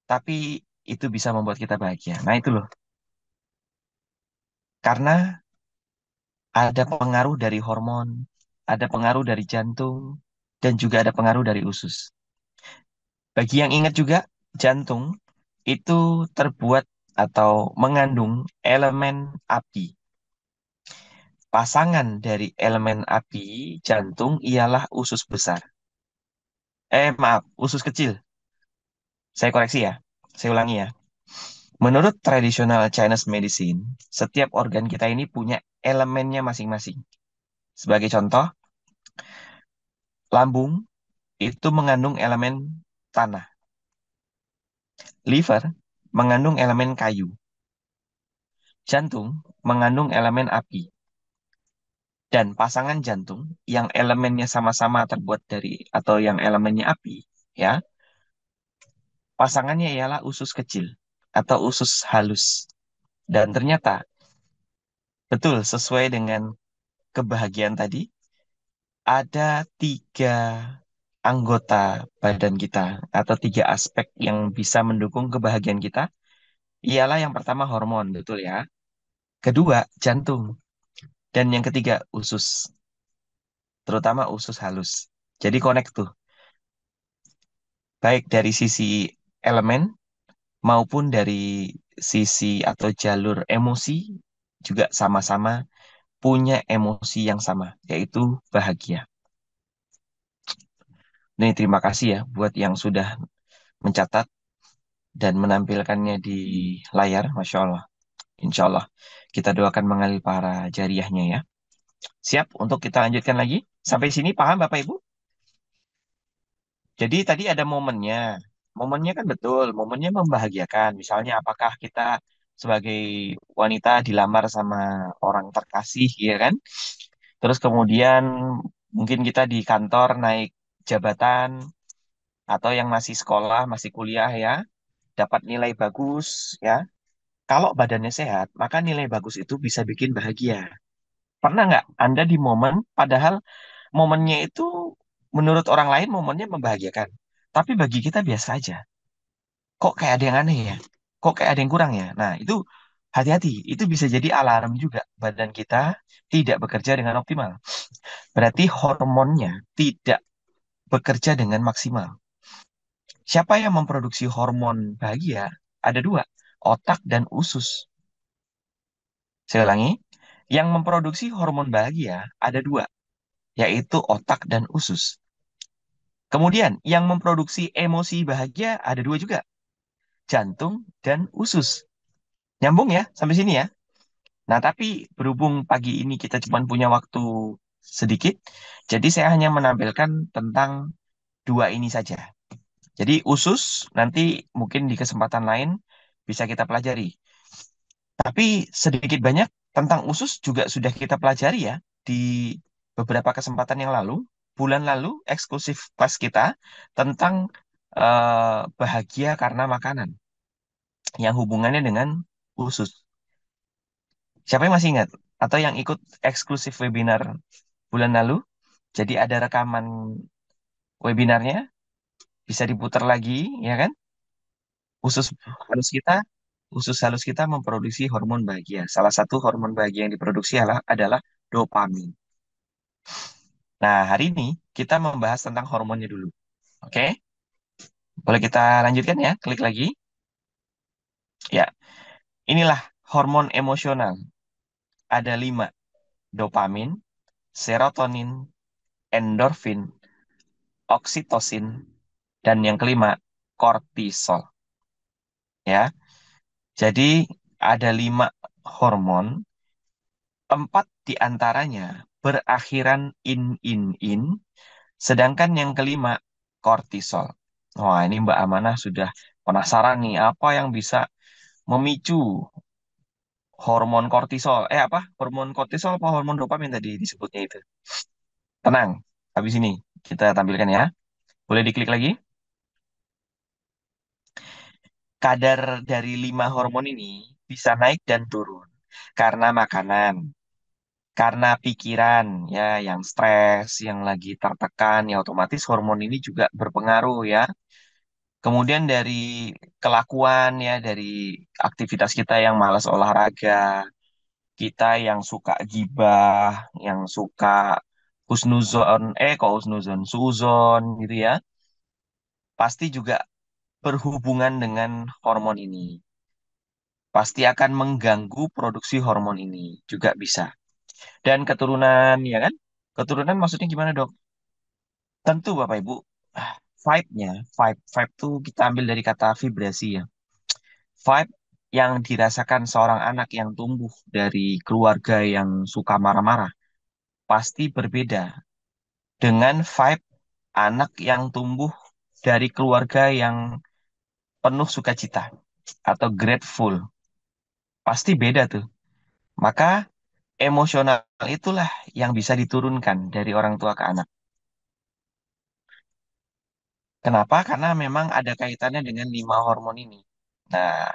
tapi itu bisa membuat kita bahagia. Nah itu loh, karena ada pengaruh dari hormon, ada pengaruh dari jantung, dan juga ada pengaruh dari usus. Bagi yang ingat juga, jantung itu terbuat atau mengandung elemen api. Pasangan dari elemen api jantung ialah usus besar. Maaf, usus kecil. Saya koreksi ya. Saya ulangi ya. Menurut tradisional Chinese medicine, setiap organ kita ini punya elemennya masing-masing. Sebagai contoh, lambung itu mengandung elemen tanah. Liver mengandung elemen kayu. Jantung mengandung elemen api. Dan pasangan jantung yang elemennya sama-sama terbuat dari atau yang elemennya api, ya, pasangannya ialah usus kecil atau usus halus. Dan ternyata betul sesuai dengan kebahagiaan tadi, ada tiga anggota badan kita atau tiga aspek yang bisa mendukung kebahagiaan kita. Ialah yang pertama hormon, betul ya. Kedua, jantung. Dan yang ketiga, usus. Terutama usus halus. Jadi connect tuh. Baik dari sisi elemen maupun dari sisi atau jalur emosi juga sama-sama punya emosi yang sama, yaitu bahagia. Nih, terima kasih ya buat yang sudah mencatat dan menampilkannya di layar, Masya Allah. Insya Allah, kita doakan mengalir para jariahnya ya. Siap untuk kita lanjutkan lagi? Sampai sini paham Bapak Ibu? Jadi tadi ada momennya. Momennya kan betul, momennya membahagiakan. Misalnya apakah kita sebagai wanita dilamar sama orang terkasih, ya kan? Terus kemudian mungkin kita di kantor naik jabatan atau yang masih sekolah, masih kuliah ya, dapat nilai bagus ya. Kalau badannya sehat, maka nilai bagus itu bisa bikin bahagia. Pernah nggak Anda di momen, padahal momennya itu menurut orang lain momennya membahagiakan. Tapi bagi kita biasa aja. Kok kayak ada yang aneh ya? Kok kayak ada yang kurang ya? Nah, itu hati-hati. Itu bisa jadi alarm juga. Badan kita tidak bekerja dengan optimal. Berarti hormonnya tidak bekerja dengan maksimal. Siapa yang memproduksi hormon bahagia? Ada dua, otak dan usus. Saya ulangi, yang memproduksi hormon bahagia ada dua, yaitu otak dan usus. Kemudian, yang memproduksi emosi bahagia ada dua juga, jantung dan usus. Nyambung ya sampai sini ya. Nah, tapi berhubung pagi ini kita cuma punya waktu sedikit, jadi saya hanya menampilkan tentang dua ini saja. Jadi usus nanti mungkin di kesempatan lain bisa kita pelajari. Tapi sedikit banyak tentang usus juga sudah kita pelajari ya di beberapa kesempatan yang lalu, bulan lalu eksklusif kelas kita tentang bahagia karena makanan yang hubungannya dengan usus. Siapa yang masih ingat atau yang ikut eksklusif webinar bulan lalu? Jadi ada rekaman webinarnya, bisa diputar lagi, ya kan? Usus halus kita, usus halus kita memproduksi hormon bahagia. Salah satu hormon bahagia yang diproduksi adalah dopamin. Nah, hari ini kita membahas tentang hormonnya dulu. Oke? Boleh kita lanjutkan ya? Klik lagi. Ya, inilah hormon emosional. Ada lima. Dopamin, serotonin, endorfin, oksitosin, dan yang kelima, kortisol. Ya, jadi ada lima hormon, empat di antaranya berakhiran in, sedangkan yang kelima kortisol. Wah, ini Mbak Amanah sudah penasaran nih, apa yang bisa memicu hormon kortisol? Apa? Hormon kortisol apa hormon dopamin tadi disebutnya itu? Tenang, habis ini kita tampilkan ya. Boleh diklik lagi. Kadar dari lima hormon ini bisa naik dan turun karena makanan, karena pikiran, ya, yang stres, yang lagi tertekan, ya otomatis hormon ini juga berpengaruh ya. Kemudian dari kelakuan ya, dari aktivitas kita yang malas olahraga, kita yang suka gibah, yang suka husnuzon, kok husnuzon, suzon gitu ya, pasti juga berhubungan dengan hormon ini. Pasti akan mengganggu produksi hormon ini juga bisa. Dan keturunan, ya kan? Keturunan maksudnya gimana, Dok? Tentu Bapak Ibu, ah, vibe tuh kita ambil dari kata vibrasi ya. Vibe yang dirasakan seorang anak yang tumbuh dari keluarga yang suka marah-marah pasti berbeda dengan vibe anak yang tumbuh dari keluarga yang penuh sukacita atau grateful. Pasti beda tuh. Maka emosional itulah yang bisa diturunkan dari orang tua ke anak. Kenapa? Karena memang ada kaitannya dengan 5 hormon ini. Nah,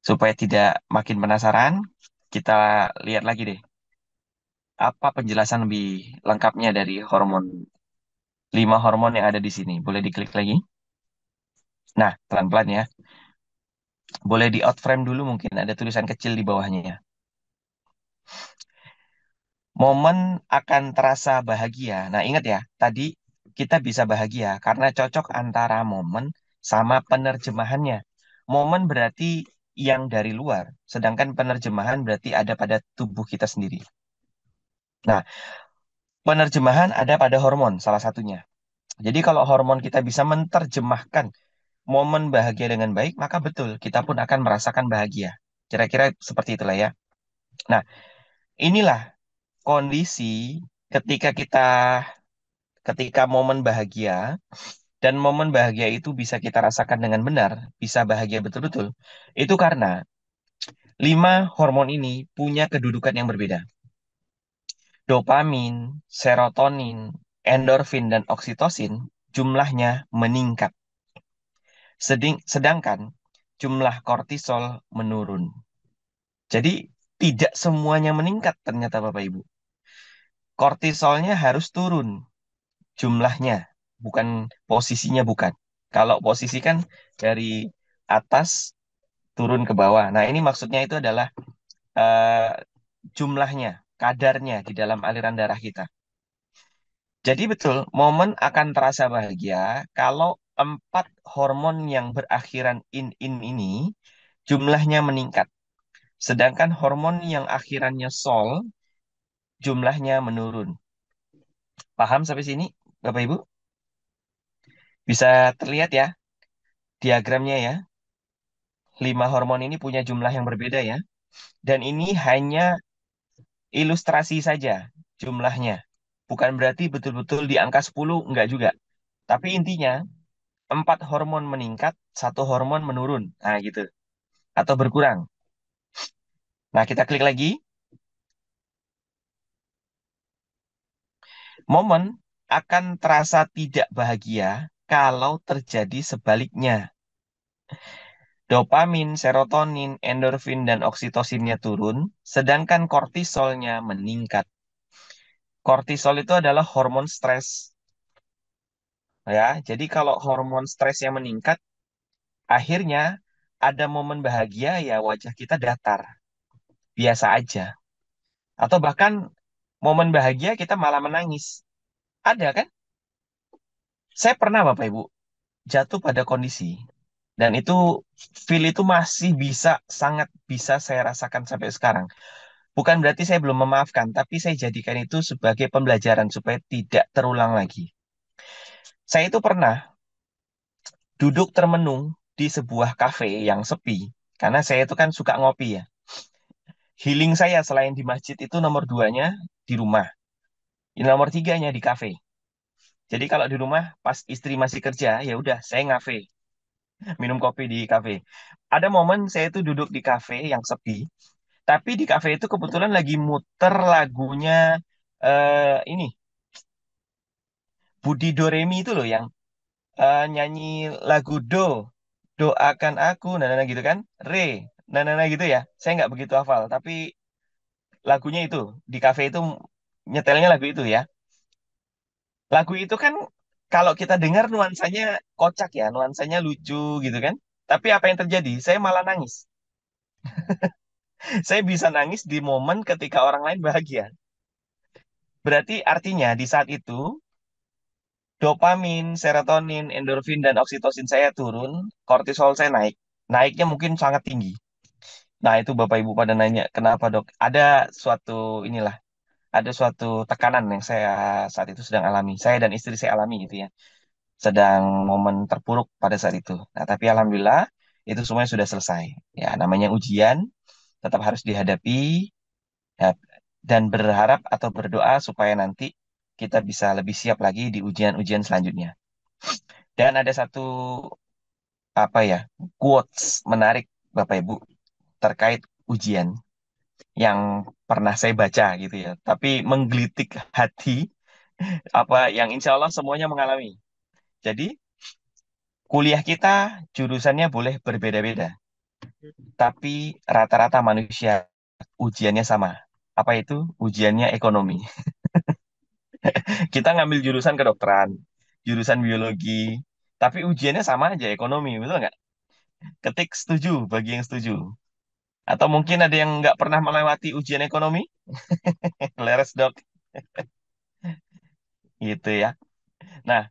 supaya tidak makin penasaran, kita lihat lagi deh. Apa penjelasan lebih lengkapnya dari 5 hormon yang ada di sini? Boleh diklik lagi? Nah, pelan-pelan ya. Boleh di out frame dulu mungkin ada tulisan kecil di bawahnya ya. Momen akan terasa bahagia. Nah, ingat ya, tadi kita bisa bahagia karena cocok antara momen sama penerjemahannya. Momen berarti yang dari luar, sedangkan penerjemahan berarti ada pada tubuh kita sendiri. Nah, penerjemahan ada pada hormon salah satunya. Jadi kalau hormon kita bisa menerjemahkan momen bahagia dengan baik, maka betul kita pun akan merasakan bahagia. Kira-kira seperti itulah ya. Nah, inilah kondisi ketika ketika momen bahagia dan momen bahagia itu bisa kita rasakan dengan benar, bisa bahagia betul-betul. Itu karena 5 hormon ini punya kedudukan yang berbeda. Dopamin, serotonin, endorfin, dan oksitosin jumlahnya meningkat. Sedangkan jumlah kortisol menurun. Jadi tidak semuanya meningkat ternyata Bapak Ibu. Kortisolnya harus turun jumlahnya, bukan posisinya bukan. Kalau posisi kan dari atas turun ke bawah. Nah, ini maksudnya itu adalah eh, jumlahnya, kadarnya di dalam aliran darah kita. Jadi betul, momen akan terasa bahagia kalau 4 hormon yang berakhiran in ini jumlahnya meningkat. Sedangkan hormon yang akhirannya sol jumlahnya menurun. Paham sampai sini, Bapak Ibu? Bisa terlihat ya diagramnya ya. 5 hormon ini punya jumlah yang berbeda ya. Dan ini hanya ilustrasi saja jumlahnya. Bukan berarti betul-betul di angka 10, enggak juga. Tapi intinya 4 hormon meningkat, 1 hormon menurun. Nah gitu. Atau berkurang. Nah kita klik lagi. Momen akan terasa tidak bahagia kalau terjadi sebaliknya. Dopamin, serotonin, endorfin, dan oksitosinnya turun, sedangkan kortisolnya meningkat. Kortisol itu adalah hormon stres. Ya, jadi kalau hormon stresnya meningkat, akhirnya ada momen bahagia ya wajah kita datar, biasa aja. Atau bahkan momen bahagia kita malah menangis. Ada kan? Saya pernah Bapak Ibu jatuh pada kondisi dan itu feel itu masih bisa sangat bisa saya rasakan sampai sekarang. Bukan berarti saya belum memaafkan, tapi saya jadikan itu sebagai pembelajaran supaya tidak terulang lagi. Saya itu pernah duduk termenung di sebuah kafe yang sepi, karena saya itu kan suka ngopi ya. Healing saya selain di masjid itu nomor 2-nya di rumah, nomor 3-nya di kafe. Jadi kalau di rumah pas istri masih kerja, ya udah saya ngafe, minum kopi di kafe. Ada momen saya itu duduk di kafe yang sepi, tapi di kafe itu kebetulan lagi muter lagunya ini Budi Doremi itu loh yang nyanyi lagu doakan aku, nah gitu kan, re, nah gitu ya. Saya nggak begitu hafal, tapi lagunya itu di kafe itu nyetelnya lagu itu ya. Lagu itu kan kalau kita dengar nuansanya kocak ya, nuansanya lucu gitu kan. Tapi apa yang terjadi? Saya malah nangis. Saya bisa nangis di momen ketika orang lain bahagia. Berarti artinya di saat itu dopamin, serotonin, endorfin, dan oksitosin saya turun, kortisol saya naik. Naiknya mungkin sangat tinggi. Nah, itu Bapak Ibu pada nanya, kenapa dok? Inilah, ada suatu tekanan yang saya saat itu sedang alami. Saya dan istri saya alami gitu ya. Sedang momen terpuruk pada saat itu. Nah, tapi alhamdulillah itu semuanya sudah selesai. Ya, namanya ujian tetap harus dihadapi ya, dan berharap atau berdoa supaya nanti kita bisa lebih siap lagi di ujian-ujian selanjutnya. Dan ada satu apa ya quotes menarik Bapak Ibu terkait ujian yang pernah saya baca gitu ya, tapi menggelitik hati apa yang insya Allah semuanya mengalami. Jadi kuliah kita jurusannya boleh berbeda-beda, tapi rata-rata manusia ujiannya sama. Apa itu? Ujiannya ekonomi. Kita ngambil jurusan kedokteran, jurusan biologi, tapi ujiannya sama aja ekonomi, betul nggak? Ketik setuju bagi yang setuju. Atau mungkin ada yang nggak pernah melewati ujian ekonomi? Leres dok, gitu ya. Nah,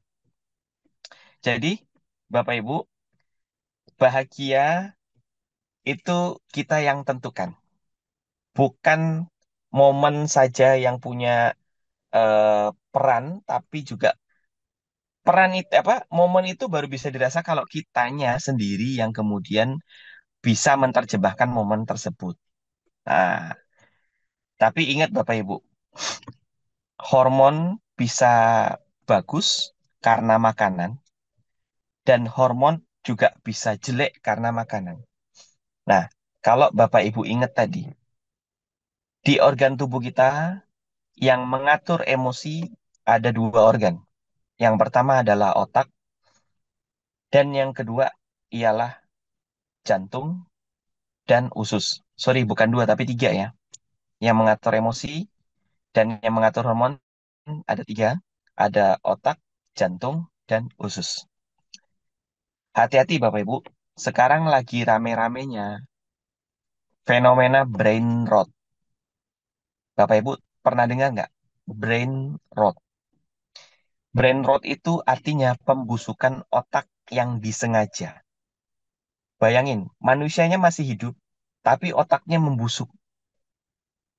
jadi Bapak Ibu, bahagia itu kita yang tentukan. Bukan momen saja yang punya peran, tapi juga peran itu apa? Momen itu baru bisa dirasa kalau kitanya sendiri yang kemudian bisa menerjemahkan momen tersebut. Nah, tapi ingat Bapak Ibu, hormon bisa bagus karena makanan, dan hormon juga bisa jelek karena makanan. Nah, kalau Bapak Ibu ingat tadi, di organ tubuh kita yang mengatur emosi ada dua organ. Yang pertama adalah otak, dan yang kedua ialah jantung dan usus. Sorry, bukan dua, tapi tiga ya. Yang mengatur emosi dan yang mengatur hormon ada tiga. Ada otak, jantung, dan usus. Hati-hati Bapak Ibu, sekarang lagi rame-ramenya fenomena brain rot. Bapak Ibu pernah dengar nggak? Brain rot. Brain rot itu artinya pembusukan otak yang disengaja. Bayangin, manusianya masih hidup, tapi otaknya membusuk.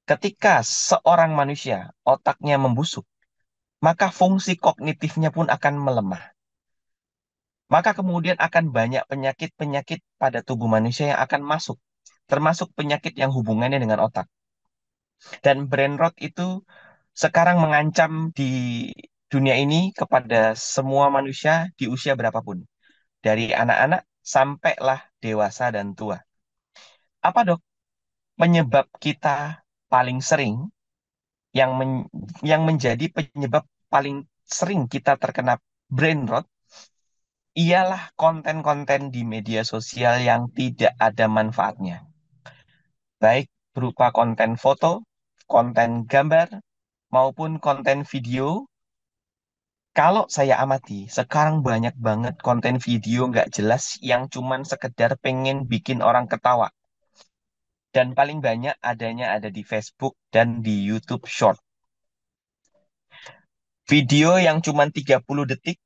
Ketika seorang manusia otaknya membusuk, maka fungsi kognitifnya pun akan melemah. Maka kemudian akan banyak penyakit-penyakit pada tubuh manusia yang akan masuk, termasuk penyakit yang hubungannya dengan otak. Dan brain rot itu sekarang mengancam di dunia ini kepada semua manusia di usia berapapun. Dari anak-anak sampailah dewasa dan tua. Apa dok penyebab kita paling sering yang yang menjadi penyebab paling sering kita terkena brain rot ialah konten-konten di media sosial yang tidak ada manfaatnya. Baik berupa konten foto, konten gambar, maupun konten video. Kalau saya amati, sekarang banyak banget konten video nggak jelas yang cuman sekedar pengen bikin orang ketawa. Dan paling banyak adanya ada di Facebook dan di YouTube Short. Video yang cuman 30 detik,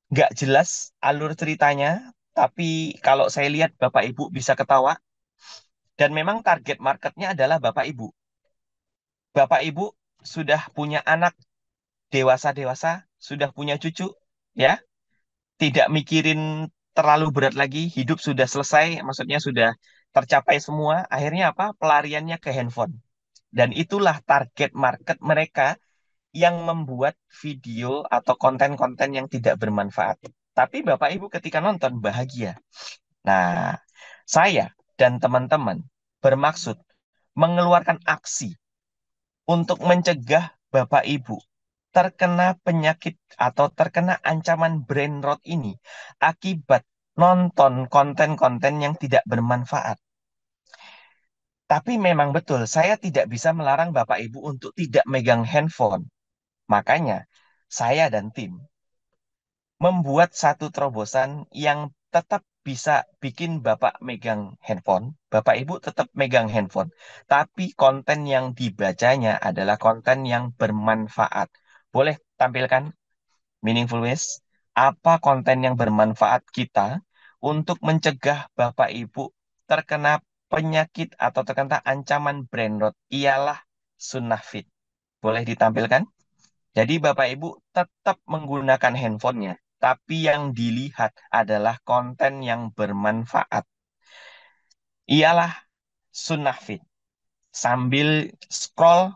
nggak jelas alur ceritanya, tapi kalau saya lihat Bapak Ibu bisa ketawa, dan memang target marketnya adalah Bapak Ibu. Bapak Ibu sudah punya anak dewasa-dewasa, sudah punya cucu, ya, tidak mikirin terlalu berat lagi, hidup sudah selesai, maksudnya sudah tercapai semua, akhirnya apa? Pelariannya ke handphone. Dan itulah target market mereka yang membuat video atau konten-konten yang tidak bermanfaat. Tapi Bapak Ibu ketika nonton bahagia. Nah, saya dan teman-teman bermaksud mengeluarkan aksi untuk mencegah Bapak Ibu terkena penyakit atau terkena ancaman brain rot ini akibat nonton konten-konten yang tidak bermanfaat. Tapi memang betul, saya tidak bisa melarang Bapak Ibu untuk tidak megang handphone. Makanya, saya dan tim membuat satu terobosan yang tetap bisa bikin Bapak megang handphone, Bapak Ibu tetap megang handphone, tapi konten yang dibacanya adalah konten yang bermanfaat. Boleh tampilkan? Meaningful ways, apa konten yang bermanfaat kita untuk mencegah Bapak Ibu terkena penyakit atau terkena ancaman brain rot ialah sunnah fit. Boleh ditampilkan? Jadi Bapak Ibu tetap menggunakan handphonenya, tapi yang dilihat adalah konten yang bermanfaat. Ialah sunnah fit. Sambil scroll,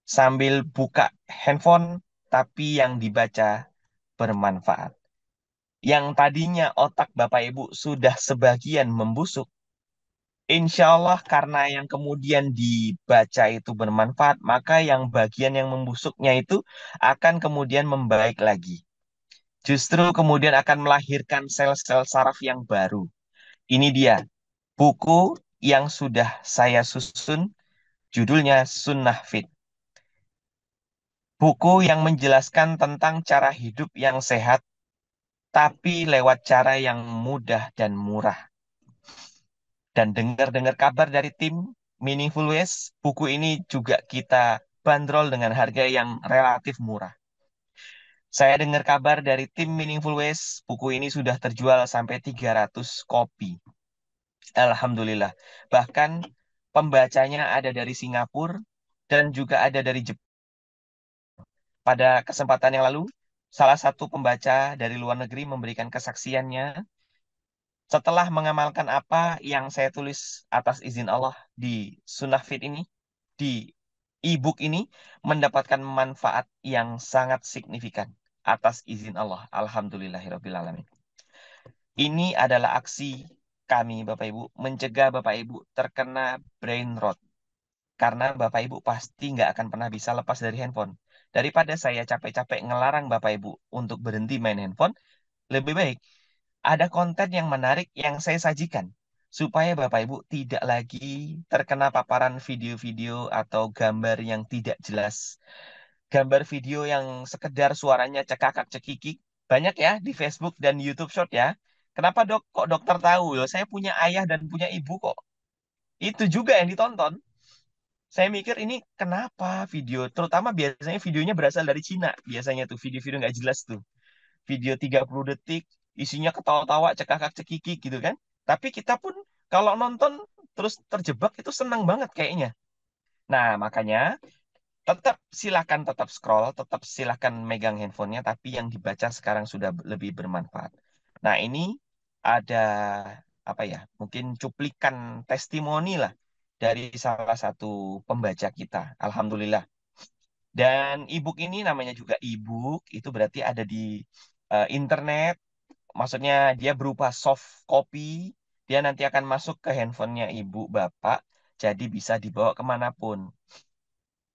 sambil buka handphone, tapi yang dibaca bermanfaat. Yang tadinya otak Bapak Ibu sudah sebagian membusuk, insya Allah karena yang kemudian dibaca itu bermanfaat, maka yang bagian yang membusuknya itu akan kemudian membaik lagi. Justru kemudian akan melahirkan sel-sel saraf yang baru. Ini dia, buku yang sudah saya susun, judulnya Sunnah Fit. Buku yang menjelaskan tentang cara hidup yang sehat, tapi lewat cara yang mudah dan murah. Dan dengar-dengar kabar dari tim Meaningful Ways, buku ini juga kita bandrol dengan harga yang relatif murah. Saya dengar kabar dari tim Meaningful Ways, buku ini sudah terjual sampai 300 kopi. Alhamdulillah. Bahkan pembacanya ada dari Singapura dan juga ada dari Jepang. Pada kesempatan yang lalu, salah satu pembaca dari luar negeri memberikan kesaksiannya setelah mengamalkan apa yang saya tulis atas izin Allah di Sunnah Fit ini, di e-book ini, mendapatkan manfaat yang sangat signifikan atas izin Allah. Alhamdulillahirrabbilalamin. Ini adalah aksi kami, Bapak Ibu, mencegah Bapak Ibu terkena brain rot. Karena Bapak Ibu pasti nggak akan pernah bisa lepas dari handphone. Daripada saya capek-capek ngelarang Bapak Ibu untuk berhenti main handphone, lebih baik ada konten yang menarik yang saya sajikan. Supaya Bapak Ibu tidak lagi terkena paparan video-video atau gambar yang tidak jelas. Gambar video yang sekedar suaranya cekakak cekikik. Banyak ya di Facebook dan YouTube Short ya. Kenapa dok? Kok dokter tahu? Loh, saya punya ayah dan punya ibu kok. Itu juga yang ditonton. Saya mikir ini kenapa video, terutama biasanya videonya berasal dari Cina. Biasanya tuh video-video nggak jelas tuh. Video 30 detik, isinya ketawa-tawa, cekakak-cekikik gitu kan. Tapi kita pun kalau nonton terus terjebak itu senang banget kayaknya. Nah, makanya tetap scroll, tetap silakan megang handphonenya, tapi yang dibaca sekarang sudah lebih bermanfaat. Nah, ini ada apa ya? Mungkin cuplikan testimoni lah dari salah satu pembaca kita. Alhamdulillah. Dan e-book ini namanya juga e-book, itu berarti ada di internet. Maksudnya dia berupa soft copy, dia nanti akan masuk ke handphonenya ibu bapak, jadi bisa dibawa kemanapun.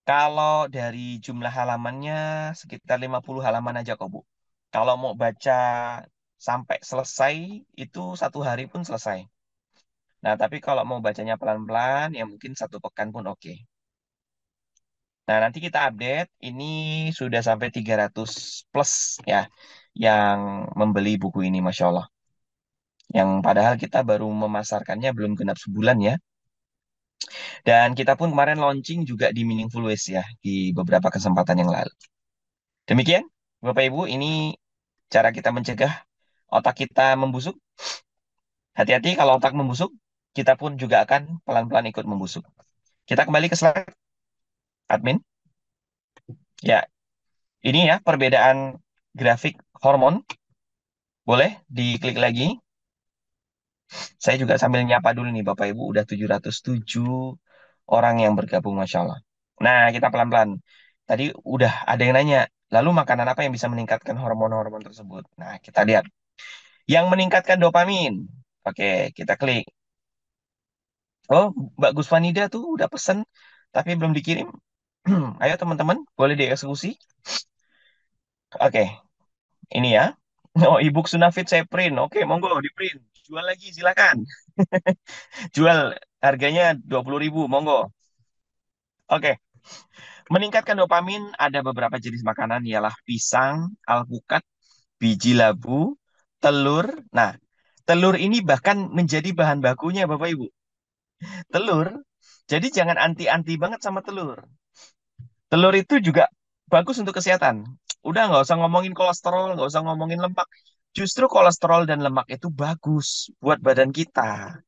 Kalau dari jumlah halamannya sekitar 50 halaman aja kok Bu. Kalau mau baca sampai selesai, itu 1 hari pun selesai. Nah, tapi kalau mau bacanya pelan-pelan, ya mungkin 1 pekan pun oke. Nah, nanti kita update, ini sudah sampai 300 plus ya, yang membeli buku ini, Masya Allah. Yang padahal kita baru memasarkannya belum genap sebulan ya. Dan kita pun kemarin launching juga di Meaningful Ways ya, di beberapa kesempatan yang lalu. Demikian, Bapak Ibu, ini cara kita mencegah otak kita membusuk. Hati-hati kalau otak membusuk, kita pun juga akan pelan-pelan ikut membusuk. Kita kembali ke slide, admin. Ya, ini ya perbedaan grafik hormon. Boleh diklik lagi. Saya juga sambil nyapa dulu nih Bapak Ibu, udah 707 orang yang bergabung, Masya Allah. Nah, kita pelan-pelan. Tadi udah ada yang nanya, lalu makanan apa yang bisa meningkatkan hormon-hormon tersebut? Nah, kita lihat. Yang meningkatkan dopamin. Oke, kita klik. Oh, Mbak Gusvanida tuh udah pesen, tapi belum dikirim. Ayo teman-teman, boleh dieksekusi. Oke, ini ya. Oh, ebook Sunafit saya print. Oke, monggo di print. Jual lagi, silakan. Jual harganya 20.000, monggo. Oke, meningkatkan dopamin ada beberapa jenis makanan ialah pisang, alpukat, biji labu, telur. Nah, telur ini bahkan menjadi bahan bakunya Bapak Ibu. Telur. Jadi jangan anti-anti banget sama telur. Telur itu juga bagus untuk kesehatan. Udah nggak usah ngomongin kolesterol, nggak usah ngomongin lemak. Justru kolesterol dan lemak itu bagus buat badan kita.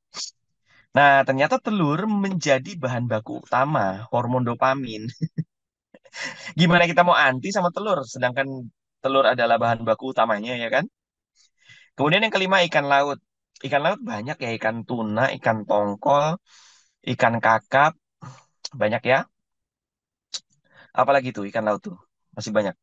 Nah, ternyata telur menjadi bahan baku utama hormon dopamin. Gimana kita mau anti sama telur, sedangkan telur adalah bahan baku utamanya, ya kan? Kemudian yang kelima, ikan laut. Ikan laut banyak ya, ikan tuna, ikan tongkol, ikan kakap, banyak ya. Apalagi tuh ikan laut tuh, masih banyak.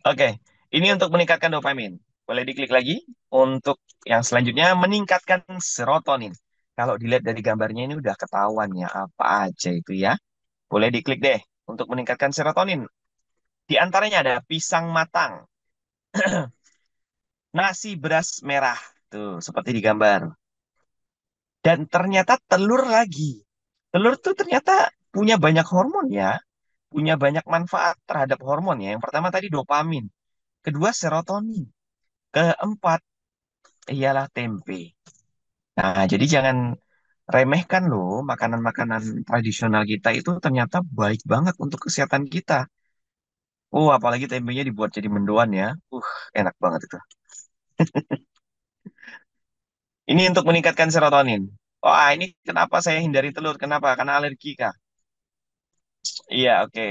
Oke, ini untuk meningkatkan dopamin. Boleh diklik lagi. Untuk yang selanjutnya, meningkatkan serotonin. Kalau dilihat dari gambarnya ini udah ketahuan ya, apa aja itu ya. Boleh diklik deh untuk meningkatkan serotonin. Di antaranya ada pisang matang, nasi beras merah, tuh seperti di gambar. Dan ternyata telur lagi. Telur tuh ternyata punya banyak hormon ya, punya banyak manfaat terhadap hormon ya. Yang pertama tadi dopamin, kedua serotonin, keempat ialah tempe. Nah, jadi jangan remehkan loh makanan-makanan tradisional kita itu ternyata baik banget untuk kesehatan kita. Oh, apalagi tempenya dibuat jadi mendoan ya. Enak banget itu. Ini untuk meningkatkan serotonin. Wah, ini kenapa saya hindari telur? Kenapa? Karena alergi, Kak. Iya, oke.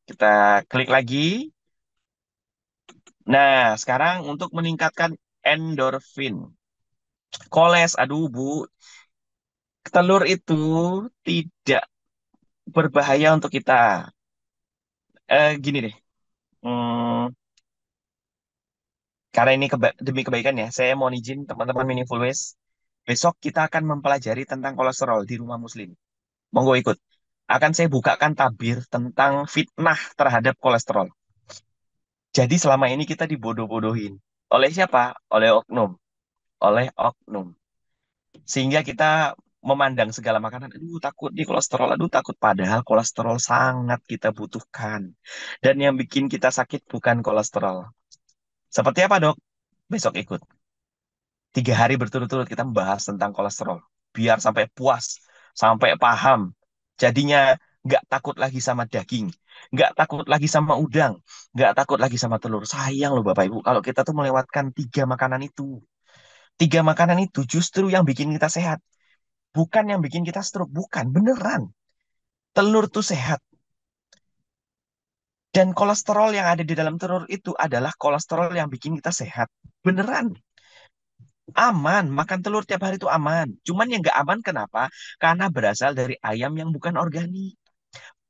Kita klik lagi. Nah, sekarang untuk meningkatkan endorfin. Koles, aduh Bu, telur itu tidak berbahaya untuk kita. Gini deh, hmm, karena ini demi kebaikan ya, saya mau izin teman-teman Meaningful Ways. Besok kita akan mempelajari tentang kolesterol di rumah Muslim. Monggo ikut. Akan saya bukakan tabir tentang fitnah terhadap kolesterol. Jadi selama ini kita dibodoh-bodohin. Oleh siapa? Oleh oknum. Oleh oknum. Sehingga kita memandang segala makanan, aduh takut di kolesterol, aduh takut. Padahal kolesterol sangat kita butuhkan. Dan yang bikin kita sakit bukan kolesterol. Seperti apa dok? Besok ikut. 3 hari berturut-turut kita membahas tentang kolesterol. Biar sampai puas, sampai paham. Jadinya nggak takut lagi sama daging. Nggak takut lagi sama udang. Nggak takut lagi sama telur. Sayang loh Bapak Ibu, kalau kita tuh melewatkan 3 makanan itu. 3 makanan itu justru yang bikin kita sehat. Bukan yang bikin kita stroke. Bukan, beneran. Telur tuh sehat. Dan kolesterol yang ada di dalam telur itu adalah kolesterol yang bikin kita sehat. Beneran. Aman, makan telur tiap hari itu aman. Cuman yang nggak aman kenapa? Karena berasal dari ayam yang bukan organik.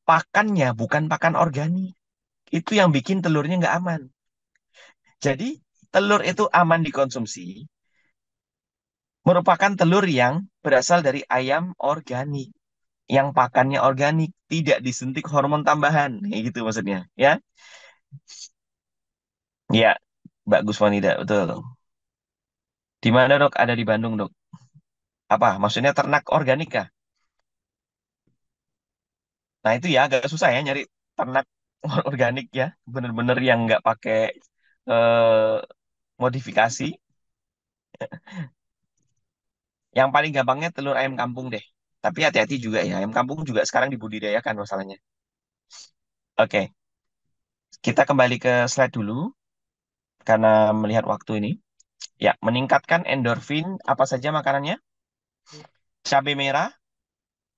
Pakannya bukan pakan organik. Itu yang bikin telurnya nggak aman. Jadi, telur itu aman dikonsumsi. Merupakan telur yang berasal dari ayam organik. Yang pakannya organik. Tidak disuntik hormon tambahan. Kayak gitu maksudnya. Ya, ya, bagus wanita. Betul. Di mana dok? Ada di Bandung dok. Apa? Maksudnya ternak organik kah? Nah itu ya agak susah ya nyari ternak organik ya, bener-bener yang nggak pakai modifikasi. Yang paling gampangnya telur ayam kampung deh. Tapi hati-hati juga ya, ayam kampung juga sekarang dibudidayakan masalahnya. Oke, kita kembali ke slide dulu karena melihat waktu ini. Ya, meningkatkan endorfin apa saja makanannya? Cabai merah,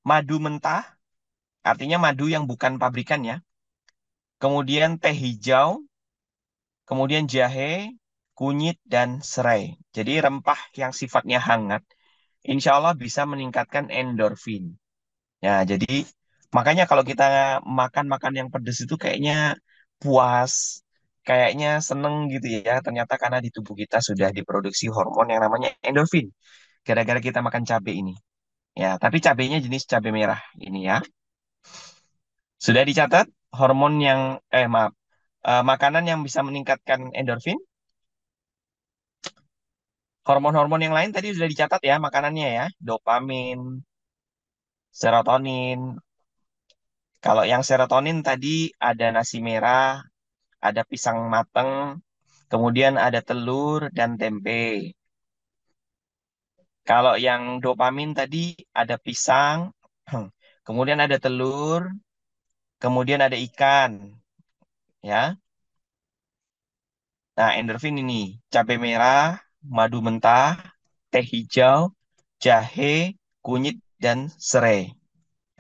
madu mentah, artinya madu yang bukan pabrikan ya. Kemudian teh hijau, kemudian jahe, kunyit, dan serai. Jadi rempah yang sifatnya hangat, insya Allah bisa meningkatkan endorfin. Ya, jadi makanya kalau kita makan-makan yang pedas itu kayaknya puas, kayaknya seneng gitu ya. Ternyata karena di tubuh kita sudah diproduksi hormon yang namanya endorfin. Gara-gara kita makan cabai ini. Ya, tapi cabainya jenis cabai merah ini ya. Sudah dicatat hormon yang, maaf, makanan yang bisa meningkatkan endorfin. Hormon-hormon yang lain tadi sudah dicatat ya makanannya ya. Dopamin, serotonin. Kalau yang serotonin tadi ada nasi merah, ada pisang mateng, kemudian ada telur dan tempe. Kalau yang dopamin tadi ada pisang, kemudian ada telur, kemudian ada ikan. ya. Nah, endorfin ini cabai merah, madu mentah, teh hijau, jahe, kunyit, dan serai.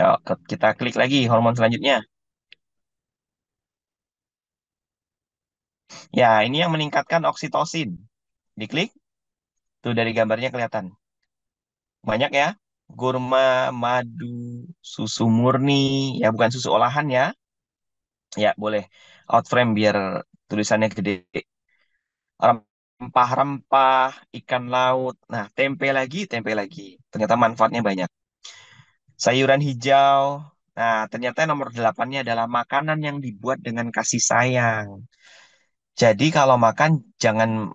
Yuk, kita klik lagi hormon selanjutnya. Ya, ini yang meningkatkan oksitosin. Diklik, tuh dari gambarnya kelihatan. Banyak ya. Kurma, madu, susu murni, ya bukan susu olahan ya. Ya, boleh. Outframe biar tulisannya gede. Rempah-rempah, ikan laut. Nah, tempe lagi, tempe lagi. Ternyata manfaatnya banyak. Sayuran hijau. Nah, ternyata nomor 8-nya adalah makanan yang dibuat dengan kasih sayang. Jadi kalau makan jangan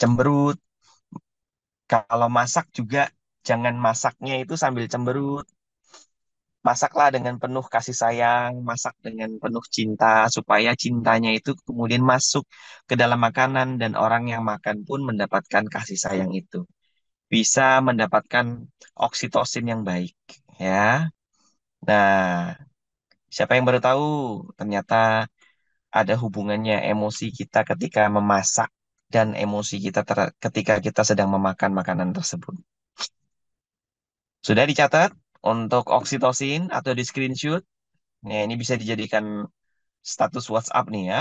cemberut. Kalau masak juga jangan masaknya itu sambil cemberut. Masaklah dengan penuh kasih sayang, masak dengan penuh cinta, supaya cintanya itu kemudian masuk ke dalam makanan dan orang yang makan pun mendapatkan kasih sayang itu. Bisa mendapatkan oksitosin yang baik, ya. Nah, siapa yang baru tahu? Ternyata ada hubungannya emosi kita ketika memasak dan emosi kita ketika kita sedang memakan makanan tersebut. Sudah dicatat untuk oksitosin atau di screenshot? Nah, ini bisa dijadikan status WhatsApp nih ya.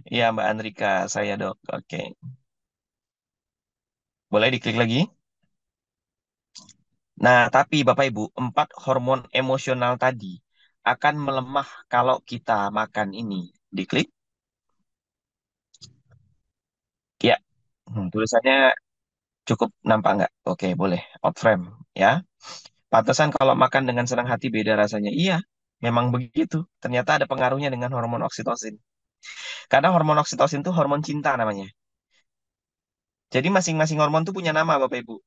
Iya, Mbak Andrika, saya dok. Oke. Boleh diklik lagi. Nah, tapi Bapak Ibu, 4 hormon emosional tadi akan melemah kalau kita makan ini. Diklik. Ya, tulisannya cukup nampak nggak? Oke, boleh. Out frame, ya. Pantesan kalau makan dengan senang hati beda rasanya. Iya, memang begitu. Ternyata ada pengaruhnya dengan hormon oksitosin. Karena hormon oksitosin itu hormon cinta namanya. Jadi masing-masing hormon tuh punya nama, Bapak Ibu.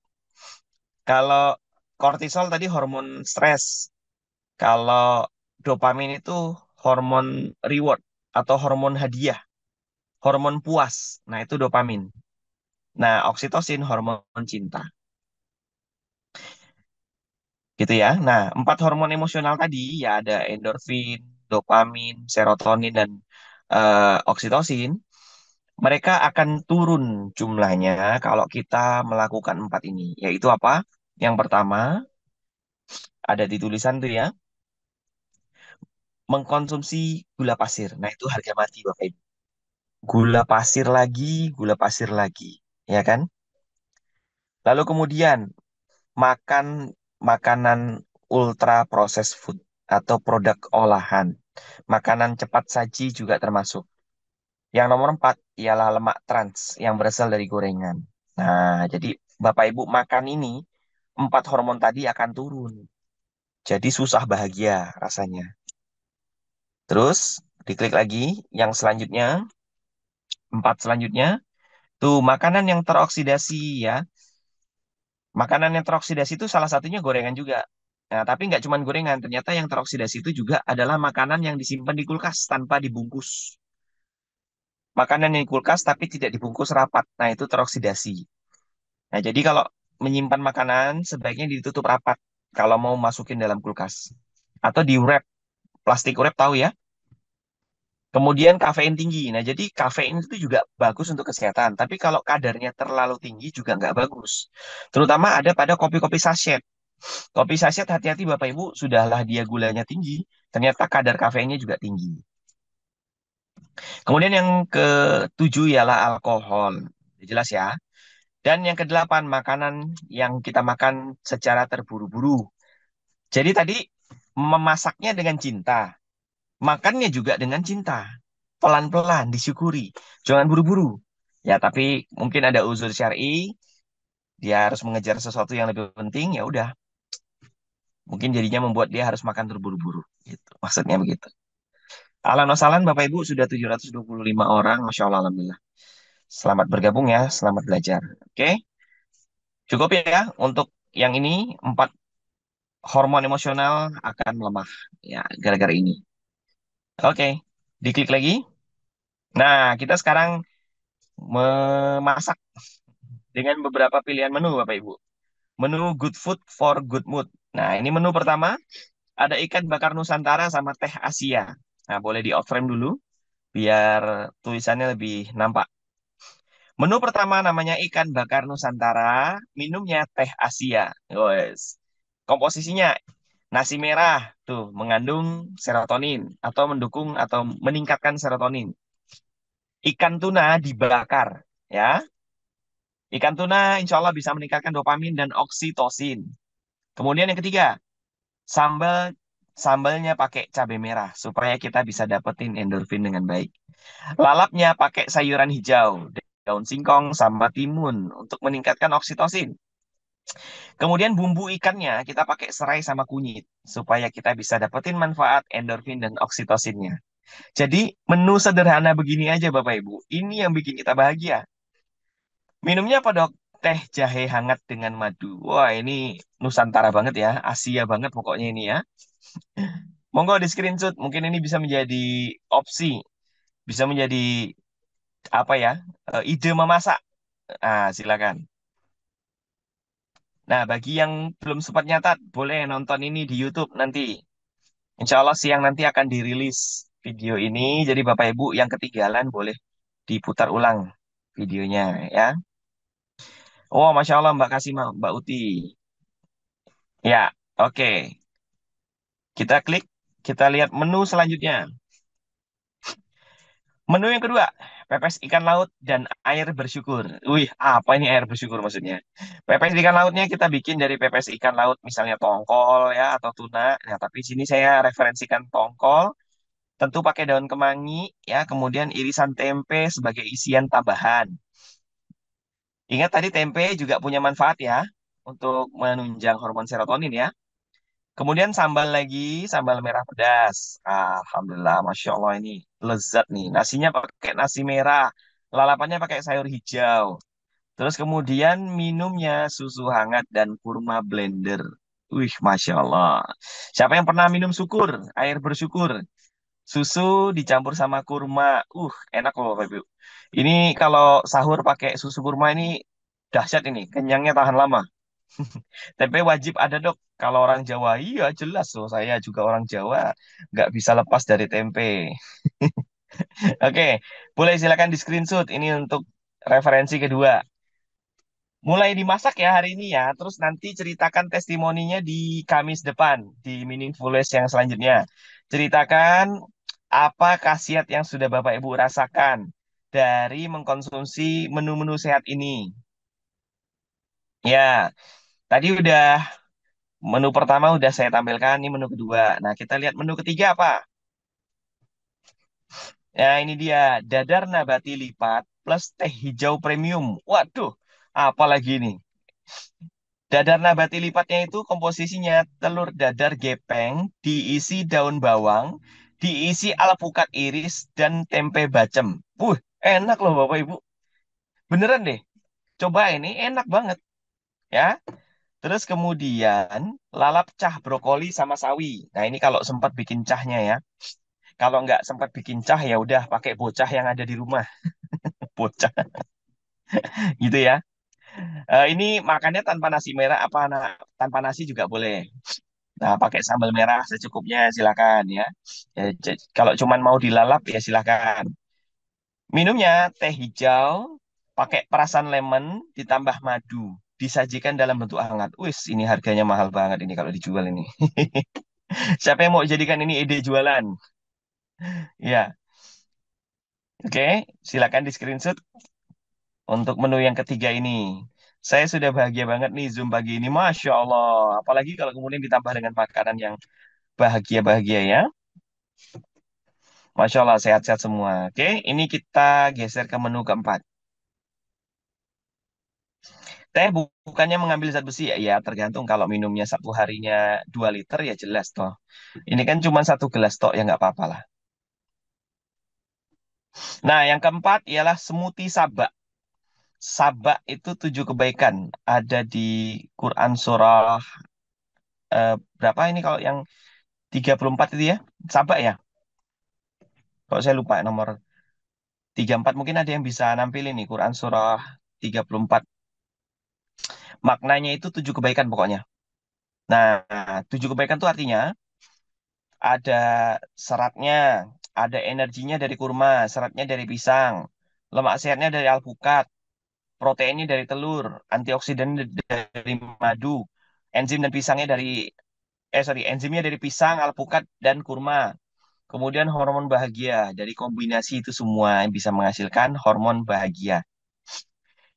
Kalau kortisol tadi hormon stres. Kalau dopamin itu hormon reward atau hormon hadiah, hormon puas. Nah, itu dopamin. Nah, oksitosin hormon cinta. Gitu ya. Nah, 4 hormon emosional tadi ya ada endorfin, dopamin, serotonin, dan oksitosin. Mereka akan turun jumlahnya kalau kita melakukan 4 ini. Yaitu apa? Yang pertama, ada di tulisan tuh ya, mengkonsumsi gula pasir. Nah, itu harga mati Bapak Ibu. Gula pasir lagi, ya kan? Lalu kemudian makan makanan ultra processed food atau produk olahan. Makanan cepat saji juga termasuk. Yang nomor 4 ialah lemak trans yang berasal dari gorengan. Nah, jadi Bapak Ibu makan ini, 4 hormon tadi akan turun. Jadi susah bahagia rasanya. Terus diklik lagi yang selanjutnya, 4 selanjutnya, tuh makanan yang teroksidasi ya. Makanan yang teroksidasi itu salah satunya gorengan juga. Nah, tapi nggak cuma gorengan, ternyata yang teroksidasi itu juga adalah makanan yang disimpan di kulkas tanpa dibungkus. Makanan yang di kulkas tapi tidak dibungkus rapat. Nah, itu teroksidasi. Nah, jadi kalau menyimpan makanan sebaiknya ditutup rapat kalau mau masukin dalam kulkas. Atau di wrap, plastik wrap tahu ya. Kemudian kafein tinggi. Nah, jadi kafein itu juga bagus untuk kesehatan. Tapi kalau kadarnya terlalu tinggi juga nggak bagus. Terutama ada pada kopi-kopi saset. Kopi saset hati-hati Bapak Ibu, sudahlah dia gulanya tinggi, ternyata kadar kafeinnya juga tinggi. Kemudian yang ke-7 ialah alkohol. Jelas ya. Dan yang ke-8 makanan yang kita makan secara terburu-buru. Jadi tadi memasaknya dengan cinta, makannya juga dengan cinta. Pelan-pelan, disyukuri. Jangan buru-buru. Ya, tapi mungkin ada uzur syar'i, dia harus mengejar sesuatu yang lebih penting, ya udah. Mungkin jadinya membuat dia harus makan terburu-buru. Gitu. Maksudnya begitu. Ahlan wa sahlan Bapak Ibu sudah 725 orang. Masya Allah, Alhamdulillah. Selamat bergabung ya, selamat belajar. Oke, cukup ya untuk yang ini. 4 hormon emosional akan melemah ya gara-gara ini. Oke, diklik lagi. Nah, kita sekarang memasak dengan beberapa pilihan menu Bapak Ibu. Menu good food for good mood. Nah, ini menu pertama ada ikan bakar Nusantara sama teh Asia. Nah, boleh di out frame dulu biar tulisannya lebih nampak. Menu pertama namanya ikan bakar Nusantara, minumnya teh Asia. Wes. Komposisinya nasi merah tuh mengandung serotonin atau mendukung atau meningkatkan serotonin. Ikan tuna dibakar, ya. Ikan tuna insya Allah bisa meningkatkan dopamin dan oksitosin. Kemudian yang ketiga, sambal sambalnya pakai cabai merah supaya kita bisa dapetin endorfin dengan baik. Lalapnya pakai sayuran hijau, daun singkong sama timun untuk meningkatkan oksitosin. Kemudian bumbu ikannya kita pakai serai sama kunyit supaya kita bisa dapetin manfaat endorfin dan oksitosinnya. Jadi menu sederhana begini aja Bapak Ibu, ini yang bikin kita bahagia. Minumnya apa dok? Teh jahe hangat dengan madu. Wah ini Nusantara banget ya, Asia banget pokoknya ini ya. Monggo di screenshot, mungkin ini bisa menjadi opsi, bisa menjadi apa ya, ide memasak. Ah, silakan. Nah, bagi yang belum sempat nyatat, boleh nonton ini di YouTube nanti. Insya Allah siang nanti akan dirilis video ini. Jadi Bapak Ibu yang ketinggalan boleh diputar ulang videonya ya. Oh, Masya Allah Mbak Kasimah, Mbak Uti. Ya, oke. Kita klik, kita lihat menu selanjutnya. Menu yang kedua, pepes ikan laut dan air bersyukur. Wih, apa ini air bersyukur maksudnya? Pepes ikan lautnya kita bikin dari pepes ikan laut, misalnya tongkol ya atau tuna. Nah, tapi sini saya referensikan tongkol, tentu pakai daun kemangi ya, kemudian irisan tempe sebagai isian tambahan. Ingat tadi tempe juga punya manfaat ya untuk menunjang hormon serotonin ya. Kemudian sambal lagi, sambal merah pedas. Alhamdulillah, Masya Allah ini lezat nih. Nasinya pakai nasi merah, lalapannya pakai sayur hijau. Terus kemudian minumnya susu hangat dan kurma blender. Wih, Masya Allah. Siapa yang pernah minum syukur, air bersyukur? Susu dicampur sama kurma. Enak loh, Bapak Ibu. Ini kalau sahur pakai susu kurma ini dahsyat ini. Kenyangnya tahan lama. Tempe wajib ada dok. Kalau orang Jawa, iya jelas loh. Saya juga orang Jawa, nggak bisa lepas dari tempe. Oke, boleh silakan di screenshot. Ini untuk referensi kedua. Mulai dimasak ya hari ini ya. Terus nanti ceritakan testimoninya di Kamis depan di Meaningful Ways yang selanjutnya. Ceritakan apa khasiat yang sudah Bapak Ibu rasakan dari mengkonsumsi menu-menu sehat ini. Ya, tadi udah menu pertama udah saya tampilkan, ini menu kedua. Nah, kita lihat menu ketiga apa? Ya, ini dia, dadar nabati lipat plus teh hijau premium. Waduh, apa lagi ini? Dadar nabati lipatnya itu komposisinya telur dadar gepeng, diisi daun bawang, diisi alpukat iris, dan tempe bacem. Enak loh Bapak Ibu. Beneran deh, coba ini enak banget ya. Terus kemudian lalap cah brokoli sama sawi. Nah ini kalau sempat bikin cahnya ya. Kalau nggak sempat bikin cah ya udah pakai bocah yang ada di rumah. Bocah gitu ya. Ini makannya tanpa nasi merah apa tanpa nasi juga boleh. Nah, pakai sambal merah secukupnya silakan ya. Kalau cuman mau dilalap ya silakan. Minumnya teh hijau pakai perasan lemon ditambah madu. Disajikan dalam bentuk hangat. Wis, ini harganya mahal banget ini kalau dijual ini. Siapa yang mau jadikan ini ide jualan? Ya, oke. Silakan di screenshot untuk menu yang ketiga ini. Saya sudah bahagia banget nih Zoom pagi ini. Masya Allah. Apalagi kalau kemudian ditambah dengan makanan yang bahagia-bahagia ya. Masya Allah, sehat-sehat semua. Oke, ini kita geser ke menu keempat. Teh bukannya mengambil zat besi ya, ya tergantung kalau minumnya satu harinya 2 liter ya jelas toh. Ini kan cuma satu gelas toh ya nggak apa-apa lah. Nah yang keempat ialah smoothie sabak. Sabak itu 7 kebaikan. Ada di Quran surah berapa ini kalau yang 34 itu ya? Sabak ya? Kalau saya lupa nomor 34 mungkin ada yang bisa nampilin nih Quran surah 34. Maknanya itu 7 kebaikan pokoknya. Nah, 7 kebaikan itu artinya ada seratnya, ada energinya dari kurma, seratnya dari pisang, lemak sehatnya dari alpukat, proteinnya dari telur, antioksidan dari madu, enzim dan pisangnya dari enzimnya dari pisang, alpukat dan kurma. Kemudian hormon bahagia dari kombinasi itu semua yang bisa menghasilkan hormon bahagia.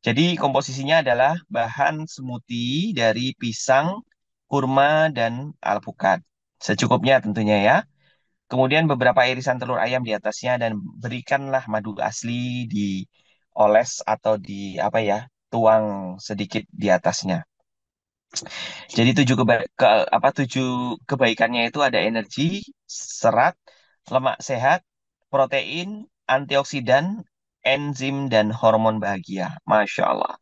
Jadi komposisinya adalah bahan smoothie dari pisang, kurma, dan alpukat. Secukupnya tentunya ya. Kemudian beberapa irisan telur ayam di atasnya dan berikanlah madu asli dioles atau di apa ya, tuang sedikit di atasnya. Jadi tujuh kebaikannya itu ada energi, serat, lemak sehat, protein, antioksidan, enzim dan hormon bahagia. Masya Allah.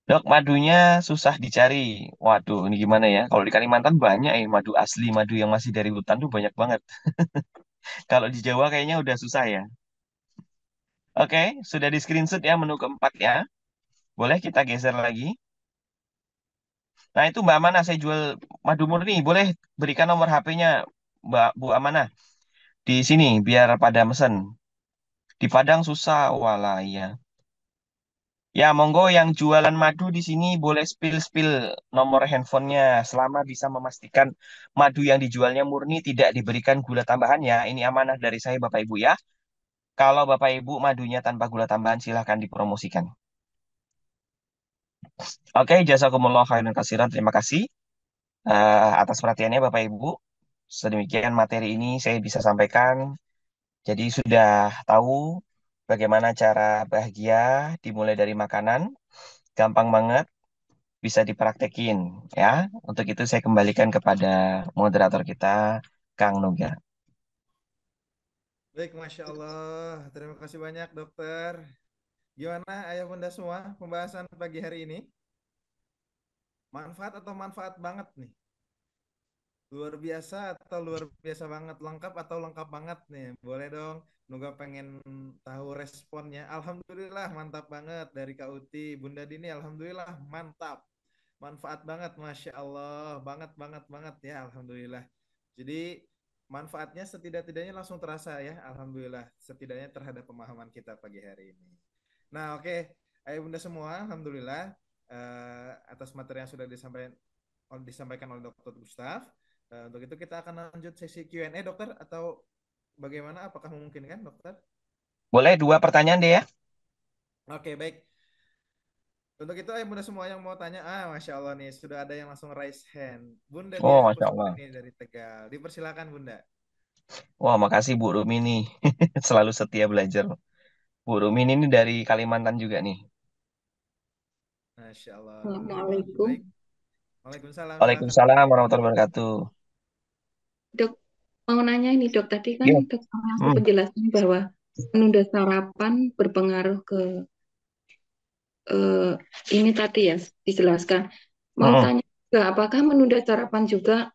Dok, madunya susah dicari. Waduh, ini gimana ya? Kalau di Kalimantan banyak ya madu asli, madu yang masih dari hutan tuh banyak banget. Kalau di Jawa kayaknya udah susah ya. Oke, sudah di screenshot ya menu keempat ya. Boleh kita geser lagi. Nah, itu Mbak Amanah, saya jual madu murni. Boleh berikan nomor HP-nya Mbak Bu Amanah di sini biar pada mesen. Di Padang susah, walah ya. Ya, monggo yang jualan madu di sini boleh spill-spill nomor handphonenya selama bisa memastikan madu yang dijualnya murni tidak diberikan gula tambahan ya. Ini amanah dari saya Bapak Ibu ya. Kalau Bapak Ibu madunya tanpa gula tambahan silahkan dipromosikan. Oke, jazakumullah khairan katsiran. Terima kasih atas perhatiannya Bapak Ibu. Sedemikian materi ini saya bisa sampaikan. Jadi sudah tahu bagaimana cara bahagia dimulai dari makanan. Gampang banget bisa dipraktekin ya. Untuk itu saya kembalikan kepada moderator kita, Kang Nuga. Baik, Masya Allah. Terima kasih banyak, dokter. Gimana, ayah bunda semua, pembahasan pagi hari ini? Manfaat atau manfaat banget nih? Luar biasa atau luar biasa banget? Lengkap atau lengkap banget nih? Boleh dong, Nuga pengen tahu responnya. Alhamdulillah, mantap banget dari Kak Uti. Bunda Dini, Alhamdulillah, mantap. Manfaat banget, Masya Allah. Banget, banget, banget ya, Alhamdulillah. Jadi, manfaatnya setidak-tidaknya langsung terasa ya, Alhamdulillah. Setidaknya terhadap pemahaman kita pagi hari ini. Nah, oke. Ayo bunda semua, Alhamdulillah. Atas materi yang sudah disampaikan oleh Dokter Gustaf. Untuk itu kita akan lanjut sesi Q&A, dokter, atau bagaimana? Apakah memungkinkan, dokter? Boleh dua pertanyaan deh ya? Oke, baik. Untuk itu, ayo bunda semua yang mau tanya, Masya Allah nih, sudah ada yang langsung raise hand. Bunda Oh, Diah Masya Allah. Kusuma dari Tegal. Dipersilakan, Bunda. Wah, makasih Bu Rumi nih. Selalu setia belajar. Bu Rumi ini dari Kalimantan juga nih. Masya Allah. Assalamualaikum. Baik. Waalaikumsalam. Silakan, Bunda Waalaikumsalam Diah. warahmatullahi wabarakatuh. Dok, mau nanya ini dok, tadi kan Iya. dokter ngasih Hmm. penjelasan bahwa menunda sarapan berpengaruh ke eh, ini tadi ya dijelaskan. Mau Mm-mm. tanya juga, apakah menunda sarapan juga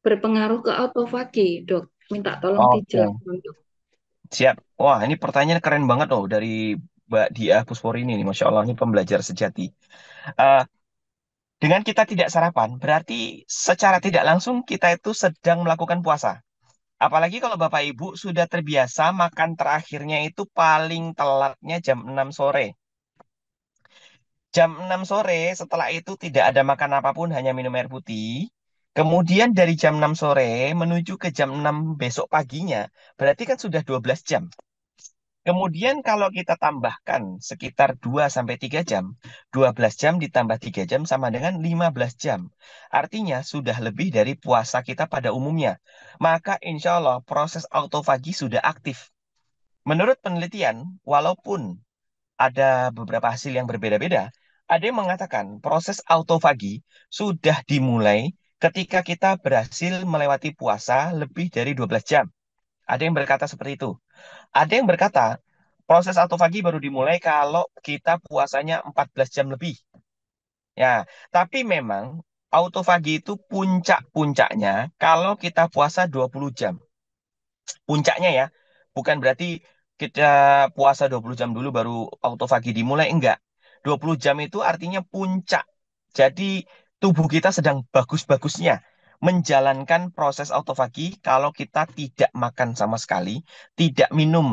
berpengaruh ke autofagi, dok? Minta tolong Oke, dijelaskan, dok. siap. Wah, ini pertanyaan keren banget loh dari Mbak Dia Puspori ini. Masya Allah, ini pembelajar sejati. Eh, dengan kita tidak sarapan, berarti secara tidak langsung kita itu sedang melakukan puasa. Apalagi kalau Bapak Ibu sudah terbiasa makan terakhirnya itu paling telatnya jam 6 sore. Jam 6 sore, setelah itu tidak ada makan apapun, hanya minum air putih. Kemudian dari jam 6 sore menuju ke jam 6 besok paginya, berarti kan sudah 12 jam. Kemudian kalau kita tambahkan sekitar 2 sampai 3 jam, 12 jam ditambah 3 jam sama dengan 15 jam. Artinya sudah lebih dari puasa kita pada umumnya. Maka insya Allah proses autofagi sudah aktif. Menurut penelitian, walaupun ada beberapa hasil yang berbeda-beda, ada yang mengatakan proses autofagi sudah dimulai ketika kita berhasil melewati puasa lebih dari 12 jam. Ada yang berkata seperti itu. Ada yang berkata proses autofagi baru dimulai kalau kita puasanya 14 jam lebih. Ya, tapi memang autofagi itu puncak-puncaknya kalau kita puasa 20 jam. Puncaknya ya, bukan berarti kita puasa 20 jam dulu baru autofagi dimulai, enggak. 20 jam itu artinya puncak. Jadi tubuh kita sedang bagus-bagusnya. menjalankan proses autofagi kalau kita tidak makan sama sekali, tidak minum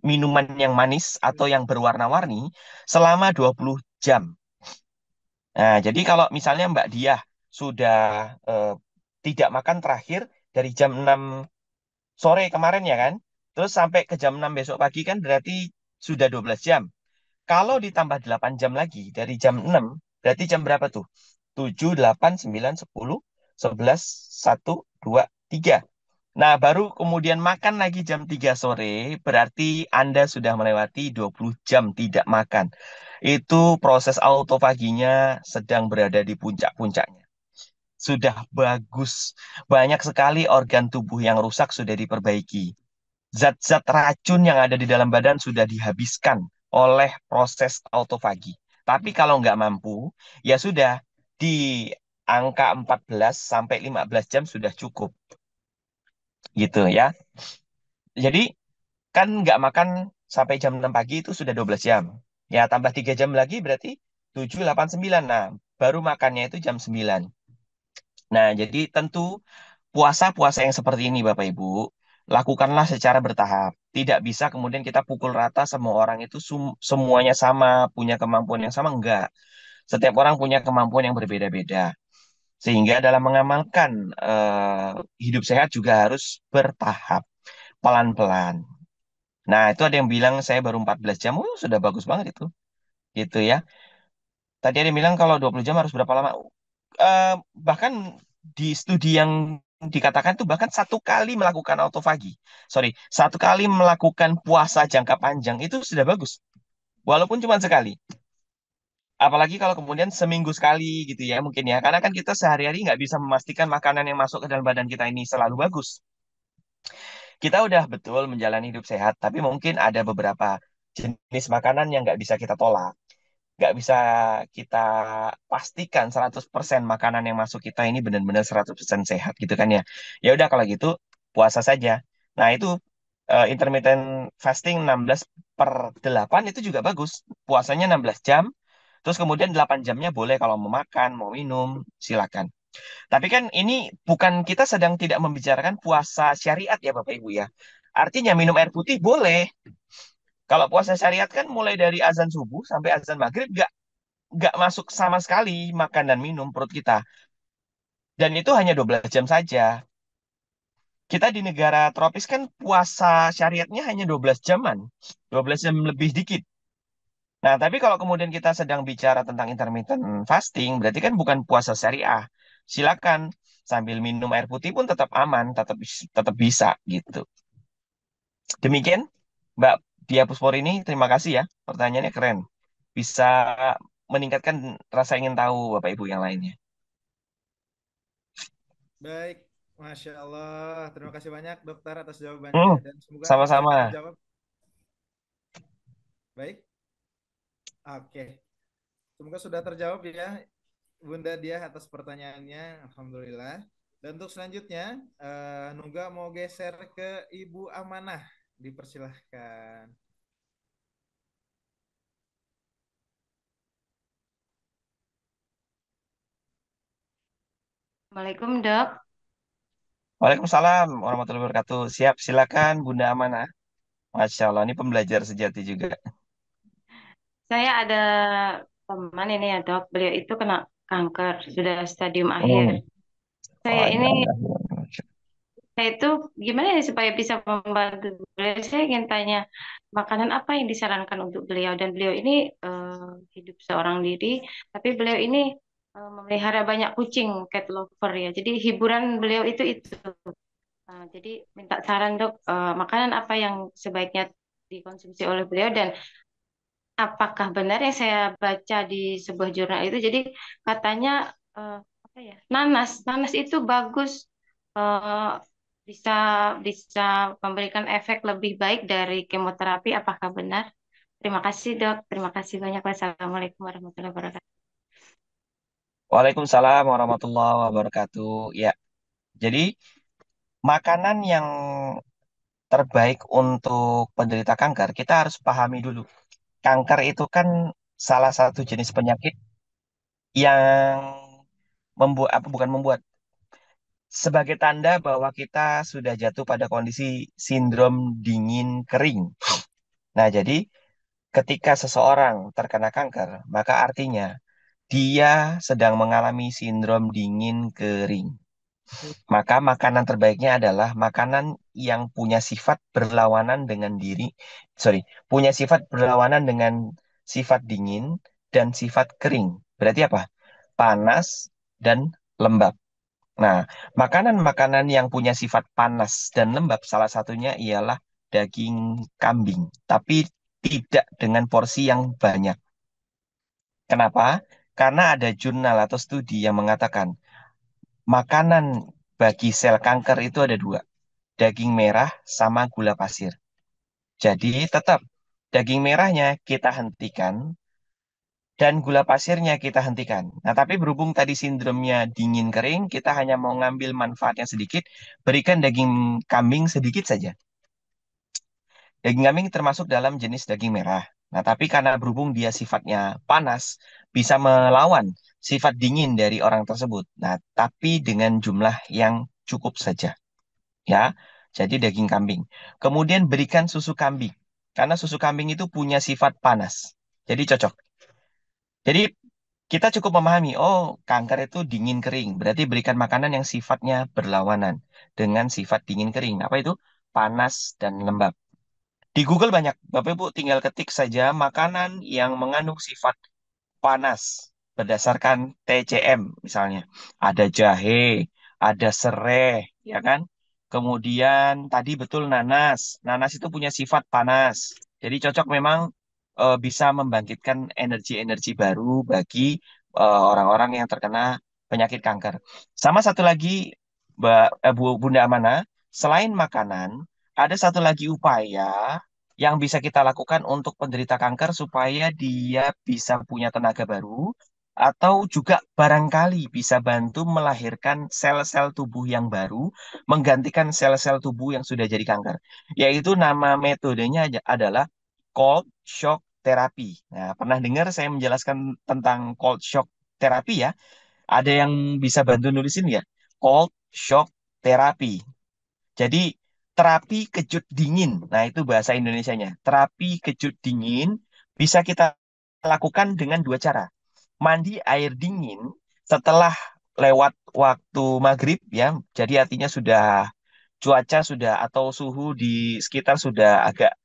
minuman yang manis atau yang berwarna-warni selama 20 jam. Nah, jadi kalau misalnya Mbak Diah sudah eh, tidak makan terakhir dari jam 6 sore kemarin ya kan, terus sampai ke jam 6 besok pagi kan berarti sudah 12 jam. Kalau ditambah 8 jam lagi dari jam 6 berarti jam berapa tuh? 7, 8, 9, 10, 11, 1, 2, 3. Nah, baru kemudian makan lagi jam 3 sore, berarti Anda sudah melewati 20 jam tidak makan. Itu proses autofaginya sedang berada di puncak-puncaknya. Sudah bagus. Banyak sekali organ tubuh yang rusak sudah diperbaiki. Zat-zat racun yang ada di dalam badan sudah dihabiskan oleh proses autofagi. Tapi kalau nggak mampu, ya sudah di angka 14 sampai 15 jam sudah cukup. Gitu ya. Jadi kan nggak makan sampai jam 6 pagi itu sudah 12 jam. Ya tambah 3 jam lagi berarti 7, 8, 9. Nah, baru makannya itu jam 9. Nah, jadi tentu puasa-puasa yang seperti ini Bapak Ibu, lakukanlah secara bertahap. Tidak bisa kemudian kita pukul rata semua orang itu semuanya sama, punya kemampuan yang sama. Enggak. Setiap orang punya kemampuan yang berbeda-beda. Sehingga dalam mengamalkan hidup sehat juga harus bertahap, pelan-pelan. Nah, itu ada yang bilang saya baru 14 jam. Oh, sudah bagus banget itu. Gitu ya. Tadi ada yang bilang kalau 20 jam harus berapa lama? Eh, Bahkan di studi yang dikatakan itu bahkan satu kali melakukan autofagi. Sorry, satu kali melakukan puasa jangka panjang itu sudah bagus. Walaupun cuma sekali. Apalagi kalau kemudian seminggu sekali gitu ya mungkin ya. Karena kan kita sehari-hari nggak bisa memastikan makanan yang masuk ke dalam badan kita ini selalu bagus. Kita udah betul menjalani hidup sehat, tapi mungkin ada beberapa jenis makanan yang nggak bisa kita tolak. Nggak bisa kita pastikan 100% makanan yang masuk kita ini benar-benar 100% sehat gitu kan ya. Ya udah kalau gitu puasa saja. Nah, itu intermittent fasting 16 per 8 itu juga bagus. Puasanya 16 jam, terus kemudian 8 jamnya boleh kalau mau makan, mau minum, silakan. Tapi kan ini bukan kita sedang tidak membicarakan puasa syariat ya Bapak Ibu ya. Artinya minum air putih boleh. Kalau puasa syariat kan mulai dari azan subuh sampai azan maghrib nggak masuk sama sekali makan dan minum perut kita. Dan itu hanya 12 jam saja. Kita di negara tropis kan puasa syariatnya hanya 12 jaman. 12 jam lebih dikit. Nah, tapi kalau kemudian kita sedang bicara tentang intermittent fasting, berarti kan bukan puasa syariah. Silakan sambil minum air putih pun tetap aman, tetap bisa gitu. Demikian, Mbak Dia Puspori ini, terima kasih ya. Pertanyaannya keren. Bisa meningkatkan rasa ingin tahu Bapak Ibu yang lainnya. Baik, Masya Allah. Terima kasih banyak dokter atas jawabannya Hmm, dan semoga bisa sama-sama. terjawab. Baik, oke. Semoga sudah terjawab ya Bunda Diah atas pertanyaannya. Alhamdulillah. Dan untuk selanjutnya, Nuga mau geser ke Ibu Amanah. Dipersilahkan. Assalamualaikum dok, Waalaikumsalam warahmatullahi wabarakatuh. Siap, silakan Bunda Amanah. Masya Allah, ini pembelajar sejati juga. saya ada teman ini ya dok, beliau itu kena kanker, sudah stadium akhir. Hmm. Saya Oh, ini, innalillahi. saya itu gimana ya supaya bisa membantu beliau? Saya ingin tanya, makanan apa yang disarankan untuk beliau? Dan beliau ini hidup seorang diri, tapi beliau ini memelihara banyak kucing, cat lover ya. Jadi hiburan beliau itu. Jadi minta saran dok, makanan apa yang sebaiknya dikonsumsi oleh beliau dan apakah benar yang saya baca di sebuah jurnal itu? Jadi katanya apa ya? Nanas itu bagus, eh, bisa bisa memberikan efek lebih baik dari kemoterapi. Apakah benar? Terima kasih dok. Terima kasih banyak. Wassalamualaikum warahmatullahi wabarakatuh. Waalaikumsalam warahmatullahi wabarakatuh. Ya, jadi makanan yang terbaik untuk penderita kanker, kita harus pahami dulu. Kanker itu kan salah satu jenis penyakit yang membuat apa bukan membuat sebagai tanda bahwa kita sudah jatuh pada kondisi sindrom dingin kering. Nah, jadi ketika seseorang terkena kanker, maka artinya dia sedang mengalami sindrom dingin kering. Maka makanan terbaiknya adalah makanan yang punya sifat berlawanan dengan punya sifat berlawanan dengan sifat dingin dan sifat kering. Berarti apa? Panas dan lembab. Nah, makanan-makanan yang punya sifat panas dan lembab salah satunya ialah daging kambing, tapi tidak dengan porsi yang banyak. Kenapa? Karena ada jurnal atau studi yang mengatakan makanan bagi sel kanker itu ada dua, daging merah sama gula pasir. Jadi tetap daging merahnya kita hentikan dan gula pasirnya kita hentikan. Nah, tapi berhubung tadi sindromnya dingin kering, kita hanya mau ngambil manfaat yang sedikit, berikan daging kambing sedikit saja. Daging kambing termasuk dalam jenis daging merah. Nah, tapi karena berhubung dia sifatnya panas, bisa melawan sifat dingin dari orang tersebut. Nah, tapi dengan jumlah yang cukup saja. Ya, jadi daging kambing. Kemudian berikan susu kambing. Karena susu kambing itu punya sifat panas. Jadi cocok. Jadi kita cukup memahami, oh kanker itu dingin kering. Berarti berikan makanan yang sifatnya berlawanan dengan sifat dingin kering. Apa itu? Panas dan lembab. Di Google banyak. Bapak Ibu tinggal ketik saja makanan yang mengandung sifat panas berdasarkan TCM misalnya. Ada jahe, ada serai, ya kan? Kemudian tadi betul nanas. Nanas itu punya sifat panas. Jadi cocok memang bisa membangkitkan energi-energi baru bagi orang-orang yang terkena penyakit kanker. Sama satu lagi, Bunda Amana, selain makanan, ada satu lagi upaya yang bisa kita lakukan untuk penderita kanker supaya dia bisa punya tenaga baru atau juga barangkali bisa bantu melahirkan sel-sel tubuh yang baru menggantikan sel-sel tubuh yang sudah jadi kanker. Yaitu nama metodenya adalah cold shock therapy. Nah, pernah dengar saya menjelaskan tentang cold shock therapy ya? Ada yang bisa bantu nulisin ya? Cold shock therapy. Jadi terapi kejut dingin. Nah, itu bahasa Indonesianya. Terapi kejut dingin bisa kita lakukan dengan dua cara. Mandi air dingin setelah lewat waktu maghrib ya. Jadi artinya cuaca sudah atau suhu di sekitar sudah agak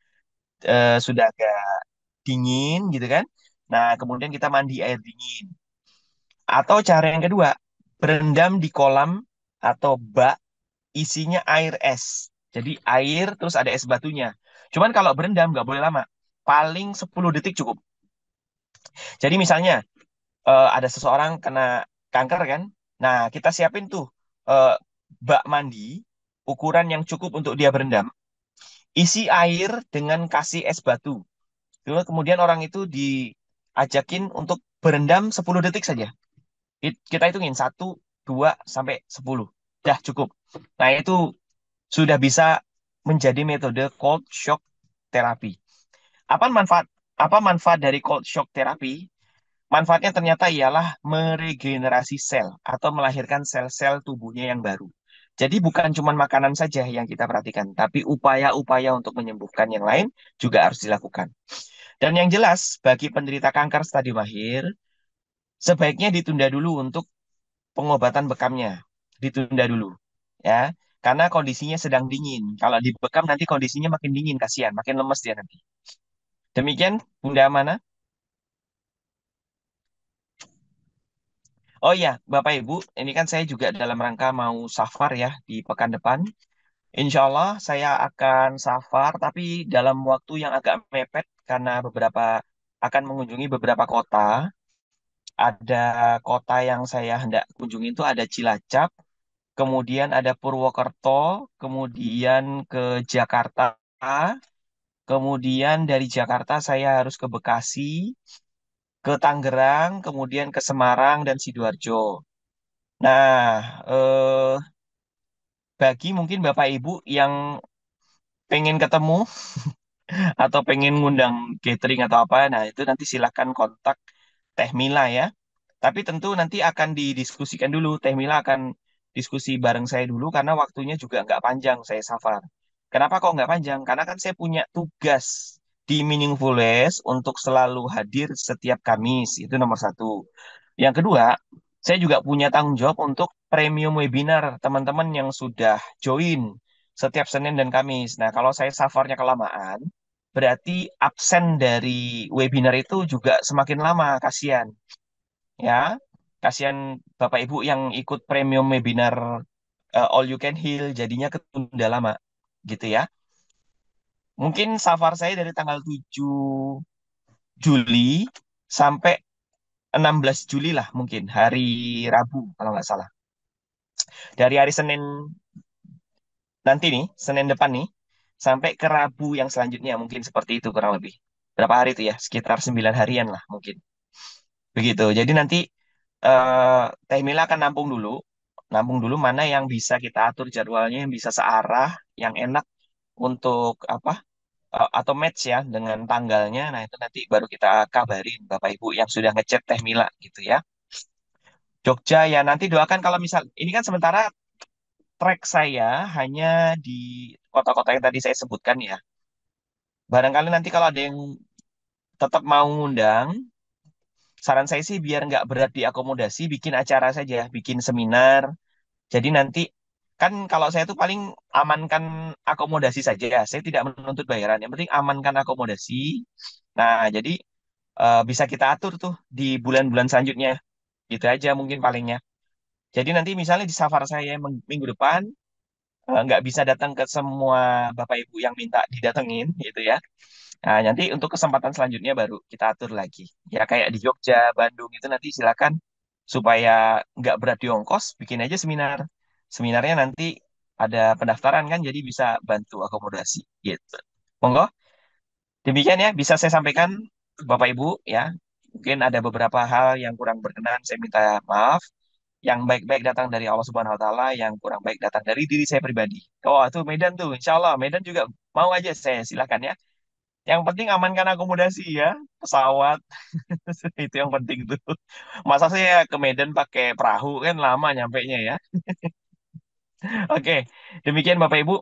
dingin gitu kan. Nah, kemudian kita mandi air dingin. Atau cara yang kedua, berendam di kolam atau bak isinya air es. Jadi air terus ada es batunya. Cuman kalau berendam nggak boleh lama. Paling 10 detik cukup. Jadi misalnya ada seseorang kena kanker kan. Nah, kita siapin tuh eh, bak mandi ukuran yang cukup untuk dia berendam. Isi air dengan kasih es batu. Lalu kemudian orang itu diajakin untuk berendam 10 detik saja. Kita hitungin 1, 2, sampai 10. Dah cukup. Nah, itu sudah bisa menjadi metode cold shock therapy. Apa manfaat dari cold shock therapy? Manfaatnya ternyata ialah meregenerasi sel atau melahirkan sel-sel tubuhnya yang baru. Jadi bukan cuma makanan saja yang kita perhatikan, tapi upaya-upaya untuk menyembuhkan yang lain juga harus dilakukan. Dan yang jelas, bagi penderita kanker stadium akhir, sebaiknya ditunda dulu untuk pengobatan bekamnya. Ditunda dulu. Ya, karena kondisinya sedang dingin. Kalau dibekam nanti kondisinya makin dingin, kasihan, makin lemes dia nanti. Demikian, Bunda Amana. Oh iya, Bapak Ibu, ini kan saya juga dalam rangka mau safar ya di pekan depan. Insya Allah saya akan safar, tapi dalam waktu yang agak mepet karena akan mengunjungi beberapa kota. Ada kota yang saya hendak kunjungi itu ada Cilacap, kemudian ada Purwokerto, kemudian ke Jakarta, kemudian dari Jakarta saya harus ke Bekasi, ke Tangerang, kemudian ke Semarang dan Sidoarjo. Nah, bagi mungkin Bapak Ibu yang pengen ketemu atau pengen ngundang catering atau apa, nah itu nanti silakan kontak Teh Mila ya. Tapi tentu nanti akan didiskusikan dulu. Teh Mila akan diskusi bareng saya dulu karena waktunya juga nggak panjang saya safar. Kenapa kok nggak panjang? Karena kan saya punya tugas di Meaningful Ways untuk selalu hadir setiap Kamis, itu nomor satu. Yang kedua, saya juga punya tanggung jawab untuk premium webinar teman-teman yang sudah join setiap Senin dan Kamis. Nah, kalau saya safarnya kelamaan, berarti absen dari webinar itu juga semakin lama, kasihan. Ya, kasihan Bapak Ibu yang ikut premium webinar All You Can Heal, jadinya ketunda lama, gitu ya. Mungkin safar saya dari tanggal 7 Juli sampai 16 Juli lah mungkin, hari Rabu kalau nggak salah. Dari hari Senin nanti nih, Senin depan nih, sampai ke Rabu yang selanjutnya, mungkin seperti itu kurang lebih. Berapa hari itu ya? Sekitar 9 harian lah mungkin. Begitu. Jadi nanti Teh Mila akan nampung dulu mana yang bisa kita atur jadwalnya, yang bisa searah, yang enak untuk apa, atau match ya dengan tanggalnya. Nah itu nanti baru kita kabarin Bapak Ibu yang sudah ngechat Teh Mila gitu ya. Jogja ya nanti doakan kalau misal ini kan sementara track saya hanya di kota-kota yang tadi saya sebutkan ya. Barangkali nanti kalau ada yang tetap mau ngundang, saran saya sih biar nggak berat diakomodasi, bikin acara saja, bikin seminar. Jadi nanti kan kalau saya tuh paling amankan akomodasi saja, saya tidak menuntut bayaran. Yang penting amankan akomodasi. Nah, jadi bisa kita atur tuh di bulan-bulan selanjutnya. Gitu aja mungkin palingnya. Jadi nanti misalnya di safar saya minggu depan nggak bisa datang ke semua Bapak Ibu yang minta didatengin gitu ya. Nah, nanti untuk kesempatan selanjutnya baru kita atur lagi. Ya kayak di Jogja, Bandung itu nanti silakan supaya nggak berat di ongkos, bikin aja seminar. Seminarnya nanti ada pendaftaran kan, jadi bisa bantu akomodasi gitu. Monggo, demikian ya bisa saya sampaikan Bapak Ibu ya. Mungkin ada beberapa hal yang kurang berkenan, saya minta maaf. Yang baik-baik datang dari Allah Subhanahu Wa Taala, yang kurang baik datang dari diri saya pribadi. Oh, itu Medan tuh, Insya Allah Medan juga mau aja saya silakan ya. Yang penting amankan akomodasi ya, pesawat itu yang penting tuh. Masa saya ke Medan pakai perahu kan lama nyampainya ya. Oke, demikian Bapak Ibu.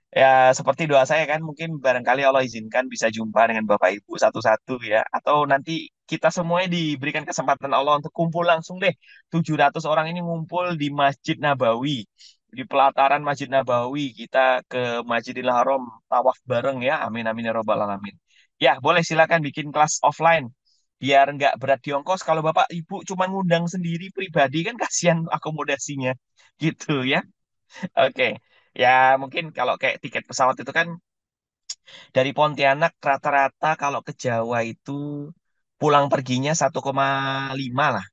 Ya, seperti doa saya kan, mungkin barangkali Allah izinkan bisa jumpa dengan Bapak Ibu satu-satu ya. Atau nanti kita semuanya diberikan kesempatan Allah untuk kumpul langsung deh. 700 orang ini ngumpul di Masjid Nabawi. Di pelataran Masjid Nabawi, kita ke Masjidil Haram, tawaf bareng ya. Amin, amin ya robbal alamin. Ya, boleh silakan bikin kelas offline. Biar nggak berat di ongkos. Kalau Bapak Ibu cuma ngundang sendiri pribadi kan kasihan akomodasinya. Gitu ya. Oke, ya mungkin kalau kayak tiket pesawat itu kan dari Pontianak rata-rata kalau ke Jawa itu pulang perginya 1,5 lah.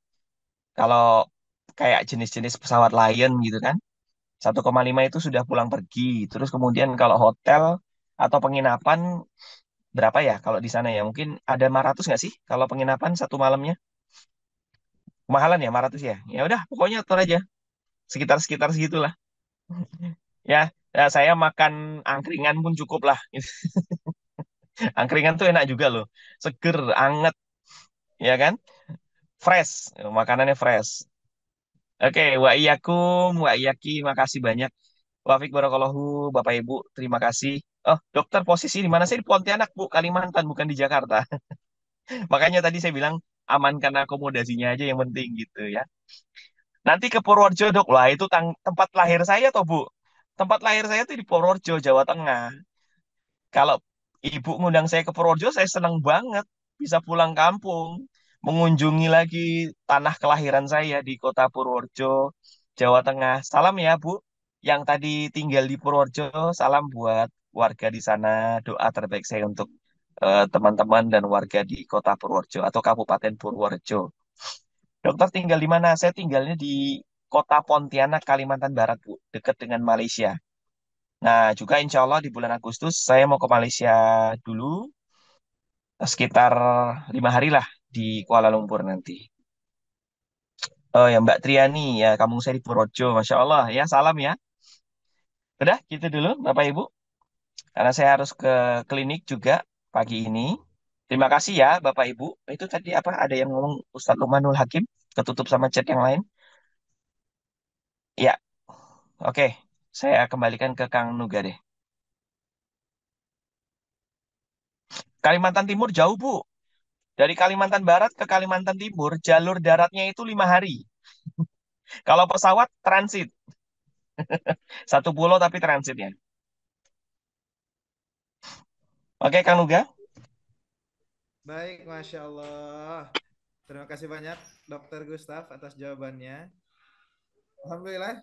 Kalau kayak jenis-jenis pesawat Lion gitu kan, 1,5 itu sudah pulang pergi. Terus kemudian kalau hotel atau penginapan berapa ya kalau di sana ya? Mungkin ada 500 nggak sih kalau penginapan satu malamnya? Kemahalan ya 500 ya? Ya udah pokoknya atur aja. Sekitar-sekitar segitulah. Ya, ya saya makan angkringan pun cukup lah. Angkringan tuh enak juga loh. Seger, anget, ya kan? Fresh, makanannya fresh. Oke, wa iyyakum, wa iyyaki, makasih banyak. Wafik barakallahu, Bapak Ibu, terima kasih. Oh, dokter posisi di mana sih? Di Pontianak, Bu, Kalimantan, bukan di Jakarta. Makanya tadi saya bilang amankan akomodasinya aja yang penting gitu ya. Nanti ke Purworejo, Dok. Wah, itu tempat lahir saya toh, Bu. Tempat lahir saya tuh di Purworejo, Jawa Tengah. Kalau ibu ngundang saya ke Purworejo, saya senang banget bisa pulang kampung, mengunjungi lagi tanah kelahiran saya di kota Purworejo, Jawa Tengah. Salam ya, Bu, yang tadi tinggal di Purworejo. Salam buat warga di sana. Doa terbaik saya untuk teman-teman dan warga di kota Purworejo atau Kabupaten Purworejo. Dokter tinggal di mana? Saya tinggalnya di kota Pontianak, Kalimantan Barat, Bu, dekat dengan Malaysia. Nah, juga insya Allah di bulan Agustus saya mau ke Malaysia dulu, sekitar 5 hari lah di Kuala Lumpur nanti. Oh ya Mbak Triani, ya kampung saya di Purworejo, Masya Allah. Ya salam ya. Udah gitu dulu Bapak Ibu, karena saya harus ke klinik juga pagi ini. Terima kasih ya Bapak Ibu. Itu tadi apa, ada yang ngomong Ustadz Lumanul Hakim, ketutup sama chat yang lain. Ya, oke. Saya kembalikan ke Kang Nuga deh. Kalimantan Timur jauh, Bu. Dari Kalimantan Barat ke Kalimantan Timur, jalur daratnya itu 5 hari. Kalau pesawat, transit. Satu pulau tapi transitnya. Oke, Kang Nuga. Baik, Masya Allah. Terima kasih banyak Dokter Gustaf atas jawabannya. Alhamdulillah,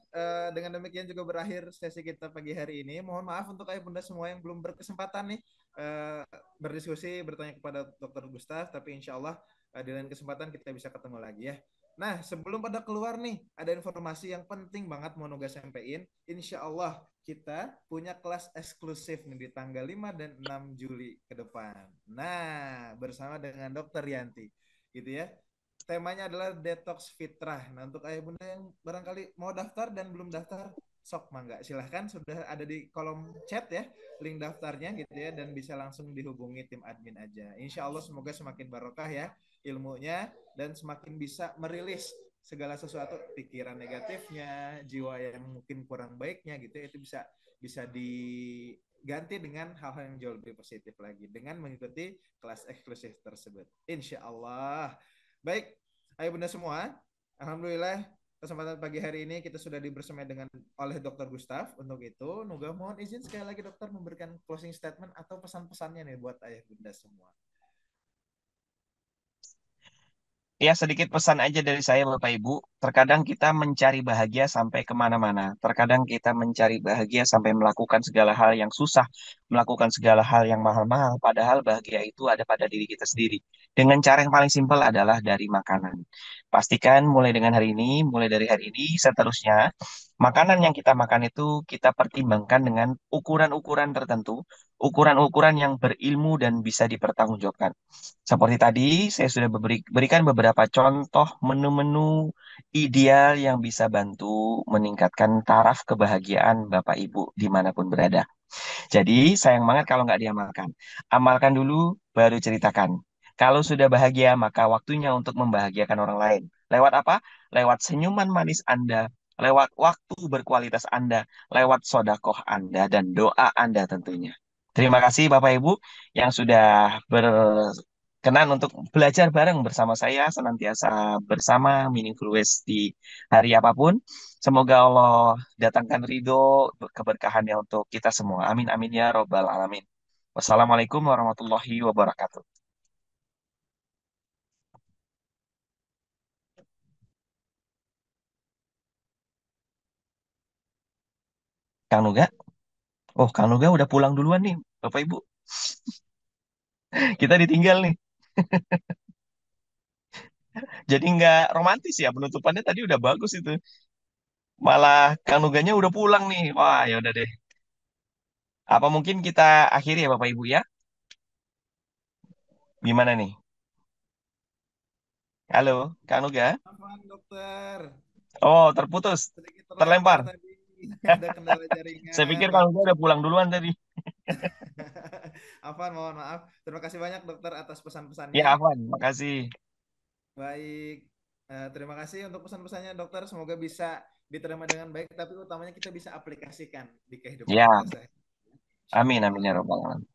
dengan demikian juga berakhir sesi kita pagi hari ini. Mohon maaf untuk ayah bunda semua yang belum berkesempatan nih eh, berdiskusi, bertanya kepada Dokter Gustaf, tapi insya Allah di lain kesempatan kita bisa ketemu lagi ya. Nah, sebelum pada keluar nih, ada informasi yang penting banget mau Nuga sampein. Insya Allah kita punya kelas eksklusif nih di tanggal 5 dan 6 Juli ke depan. Nah, bersama dengan Dokter Yanti, gitu ya. Temanya adalah detox fitrah. Nah, untuk ayah bunda yang barangkali mau daftar dan belum daftar, sok mangga. Silahkan, sudah ada di kolom chat ya, link daftarnya gitu ya, dan bisa langsung dihubungi tim admin aja. Insya Allah semoga semakin barokah ya ilmunya, dan semakin bisa merilis segala sesuatu, pikiran negatifnya, jiwa yang mungkin kurang baiknya gitu ya, itu bisa bisa diganti dengan hal-hal yang jauh lebih positif lagi dengan mengikuti kelas eksklusif tersebut. Insya Allah. Baik, ayo bunda semua. Alhamdulillah kesempatan pagi hari ini kita sudah dibersamai dengan oleh Dokter Gustaf. Untuk itu, Nuga mohon izin sekali lagi dokter memberikan closing statement atau pesan-pesannya nih buat ayah bunda semua. Ya, sedikit pesan aja dari saya, Bapak Ibu. Terkadang kita mencari bahagia sampai kemana-mana. Terkadang kita mencari bahagia sampai melakukan segala hal yang susah, melakukan segala hal yang mahal-mahal. Padahal bahagia itu ada pada diri kita sendiri. Dengan cara yang paling simpel adalah dari makanan. Pastikan mulai dari hari ini, seterusnya, makanan yang kita makan itu kita pertimbangkan dengan ukuran-ukuran tertentu, ukuran-ukuran yang berilmu dan bisa dipertanggungjawabkan. Seperti tadi, saya sudah berikan beberapa contoh menu-menu ideal yang bisa bantu meningkatkan taraf kebahagiaan Bapak Ibu dimanapun berada. Jadi, sayang banget kalau nggak diamalkan. Amalkan dulu, baru ceritakan. Kalau sudah bahagia, maka waktunya untuk membahagiakan orang lain. Lewat apa? Lewat senyuman manis Anda, lewat waktu berkualitas Anda, lewat sodakoh Anda, dan doa Anda tentunya. Terima kasih Bapak Ibu yang sudah berkenan untuk belajar bareng bersama saya, senantiasa bersama Meaningful Ways di hari apapun. Semoga Allah datangkan ridho keberkahannya untuk kita semua. Amin amin ya robbal alamin. Wassalamualaikum warahmatullahi wabarakatuh. Kang Nuga, oh Kang Nuga udah pulang duluan nih, Bapak Ibu. Kita ditinggal nih. Jadi nggak romantis ya penutupannya tadi udah bagus itu. Malah Kang Nuganya udah pulang nih. Wah ya udah deh. Apa mungkin kita akhiri ya Bapak Ibu ya? Gimana nih? Halo, Kang Nuga. Afwan dokter, Oh terputus, sedikit terlempar terlempar. tadi. Ada kendala Saya jaringan. pikir Kang Nuga udah pulang duluan tadi. Afwan, mohon maaf. Terima kasih banyak dokter atas Ya, pesan-pesannya. Afwan, makasih. Baik, terima kasih untuk pesan-pesannya dokter. Semoga bisa diterima dengan baik, tapi utamanya kita bisa aplikasikan di kehidupan Ya, kita sehari. Insya amin, Allah. amin ya Rabbal alamin.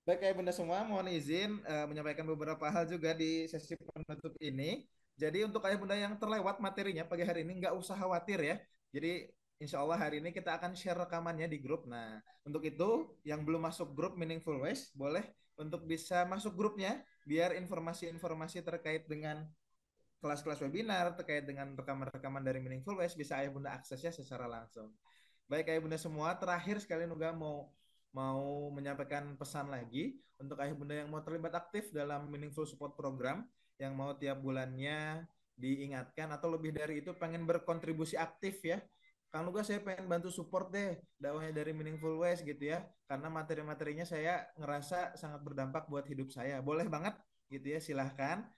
Baik, ya bunda semua, mohon izin menyampaikan beberapa hal juga di sesi penutup ini. Jadi untuk ayah bunda yang terlewat materinya pagi hari ini nggak usah khawatir ya. Jadi insya Allah hari ini kita akan share rekamannya di grup. Nah untuk itu yang belum masuk grup Meaningful Ways boleh untuk bisa masuk grupnya biar informasi-informasi terkait dengan kelas-kelas webinar terkait dengan rekaman-rekaman dari Meaningful Ways bisa ayah bunda aksesnya secara langsung. Baik ayah bunda semua, terakhir sekali Nuga mau mau menyampaikan pesan lagi untuk ayah bunda yang mau terlibat aktif dalam Meaningful Support Program, yang mau tiap bulannya diingatkan atau lebih dari itu pengen berkontribusi aktif ya. Kang Nuga saya pengen bantu support deh dakwahnya dari Meaningful Ways gitu ya. Karena materi-materinya saya ngerasa sangat berdampak buat hidup saya. Boleh banget gitu ya, silahkan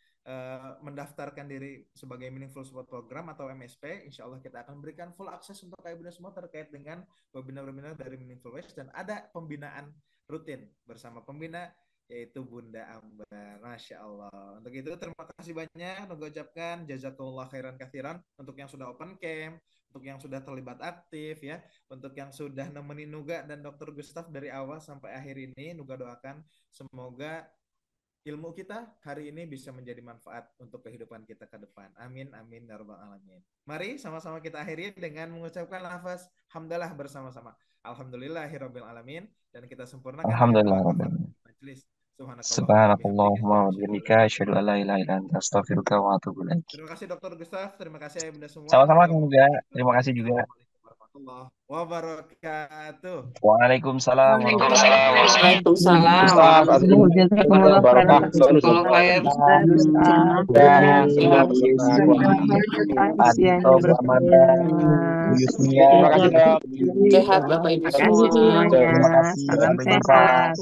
mendaftarkan diri sebagai Meaningful Support Program atau MSP. Insya Allah kita akan berikan full akses untuk ayah bunda semua terkait dengan webinar-webinar dari Meaningful Ways, dan ada pembinaan rutin bersama pembina yaitu Bunda Ambar. Masya Allah. Untuk itu terima kasih banyak. Nuga ucapkan jazakumullah khairan kathiran untuk yang sudah open camp, untuk yang sudah terlibat aktif ya, untuk yang sudah nemenin Nuga dan Dokter Gustaf dari awal sampai akhir ini. Nuga doakan semoga ilmu kita hari ini bisa menjadi manfaat untuk kehidupan kita ke depan. Amin, amin, ya rabbal alamin. Mari sama-sama kita akhiri dengan mengucapkan lafaz hamdalah bersama-sama. Alhamdulillahirabbil alamin, dan kita sempurnakan dengan Alhamdulillah doa Rabbil kafaratul Alamin. majelis. Subhanakallahumma bihamdika Subhanakallahumma wa asyhadu an bihamdika la asyhadu ilaha an la illa ilaha illa anta anta astaghfiruka wa atubu ilaik. Terima kasih Dokter Gustaf, terima kasih Ayah Bunda semua. Sama-sama Kang Wabillahi juga. taufiq Terima kasih juga. Assalamualaikum warahmatullahi wabarakatuh. Waalaikumsalam warahmatullahi wabarakatuh. Waalaikumsalam Ustaz, warahmatullahi ada Jazakumullah khairan barokah. atas wabarakatuh. Kalau kesempatan khair. Ustaz Gustaf. Ya, Terima siap kasih Ustaz. Yesi, Wah, Mudah-mudahan usianya Anto, Bu Amanda, Bu berpanjang. Yusnia, terima kasih Bu dok. Sehat Bapak Ibu Terima kasih semua. semuanya. Terima kasih Salam Abdul sehat. Nafas.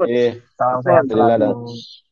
Iya, Salam sehat alhamdulillah selalu. dok.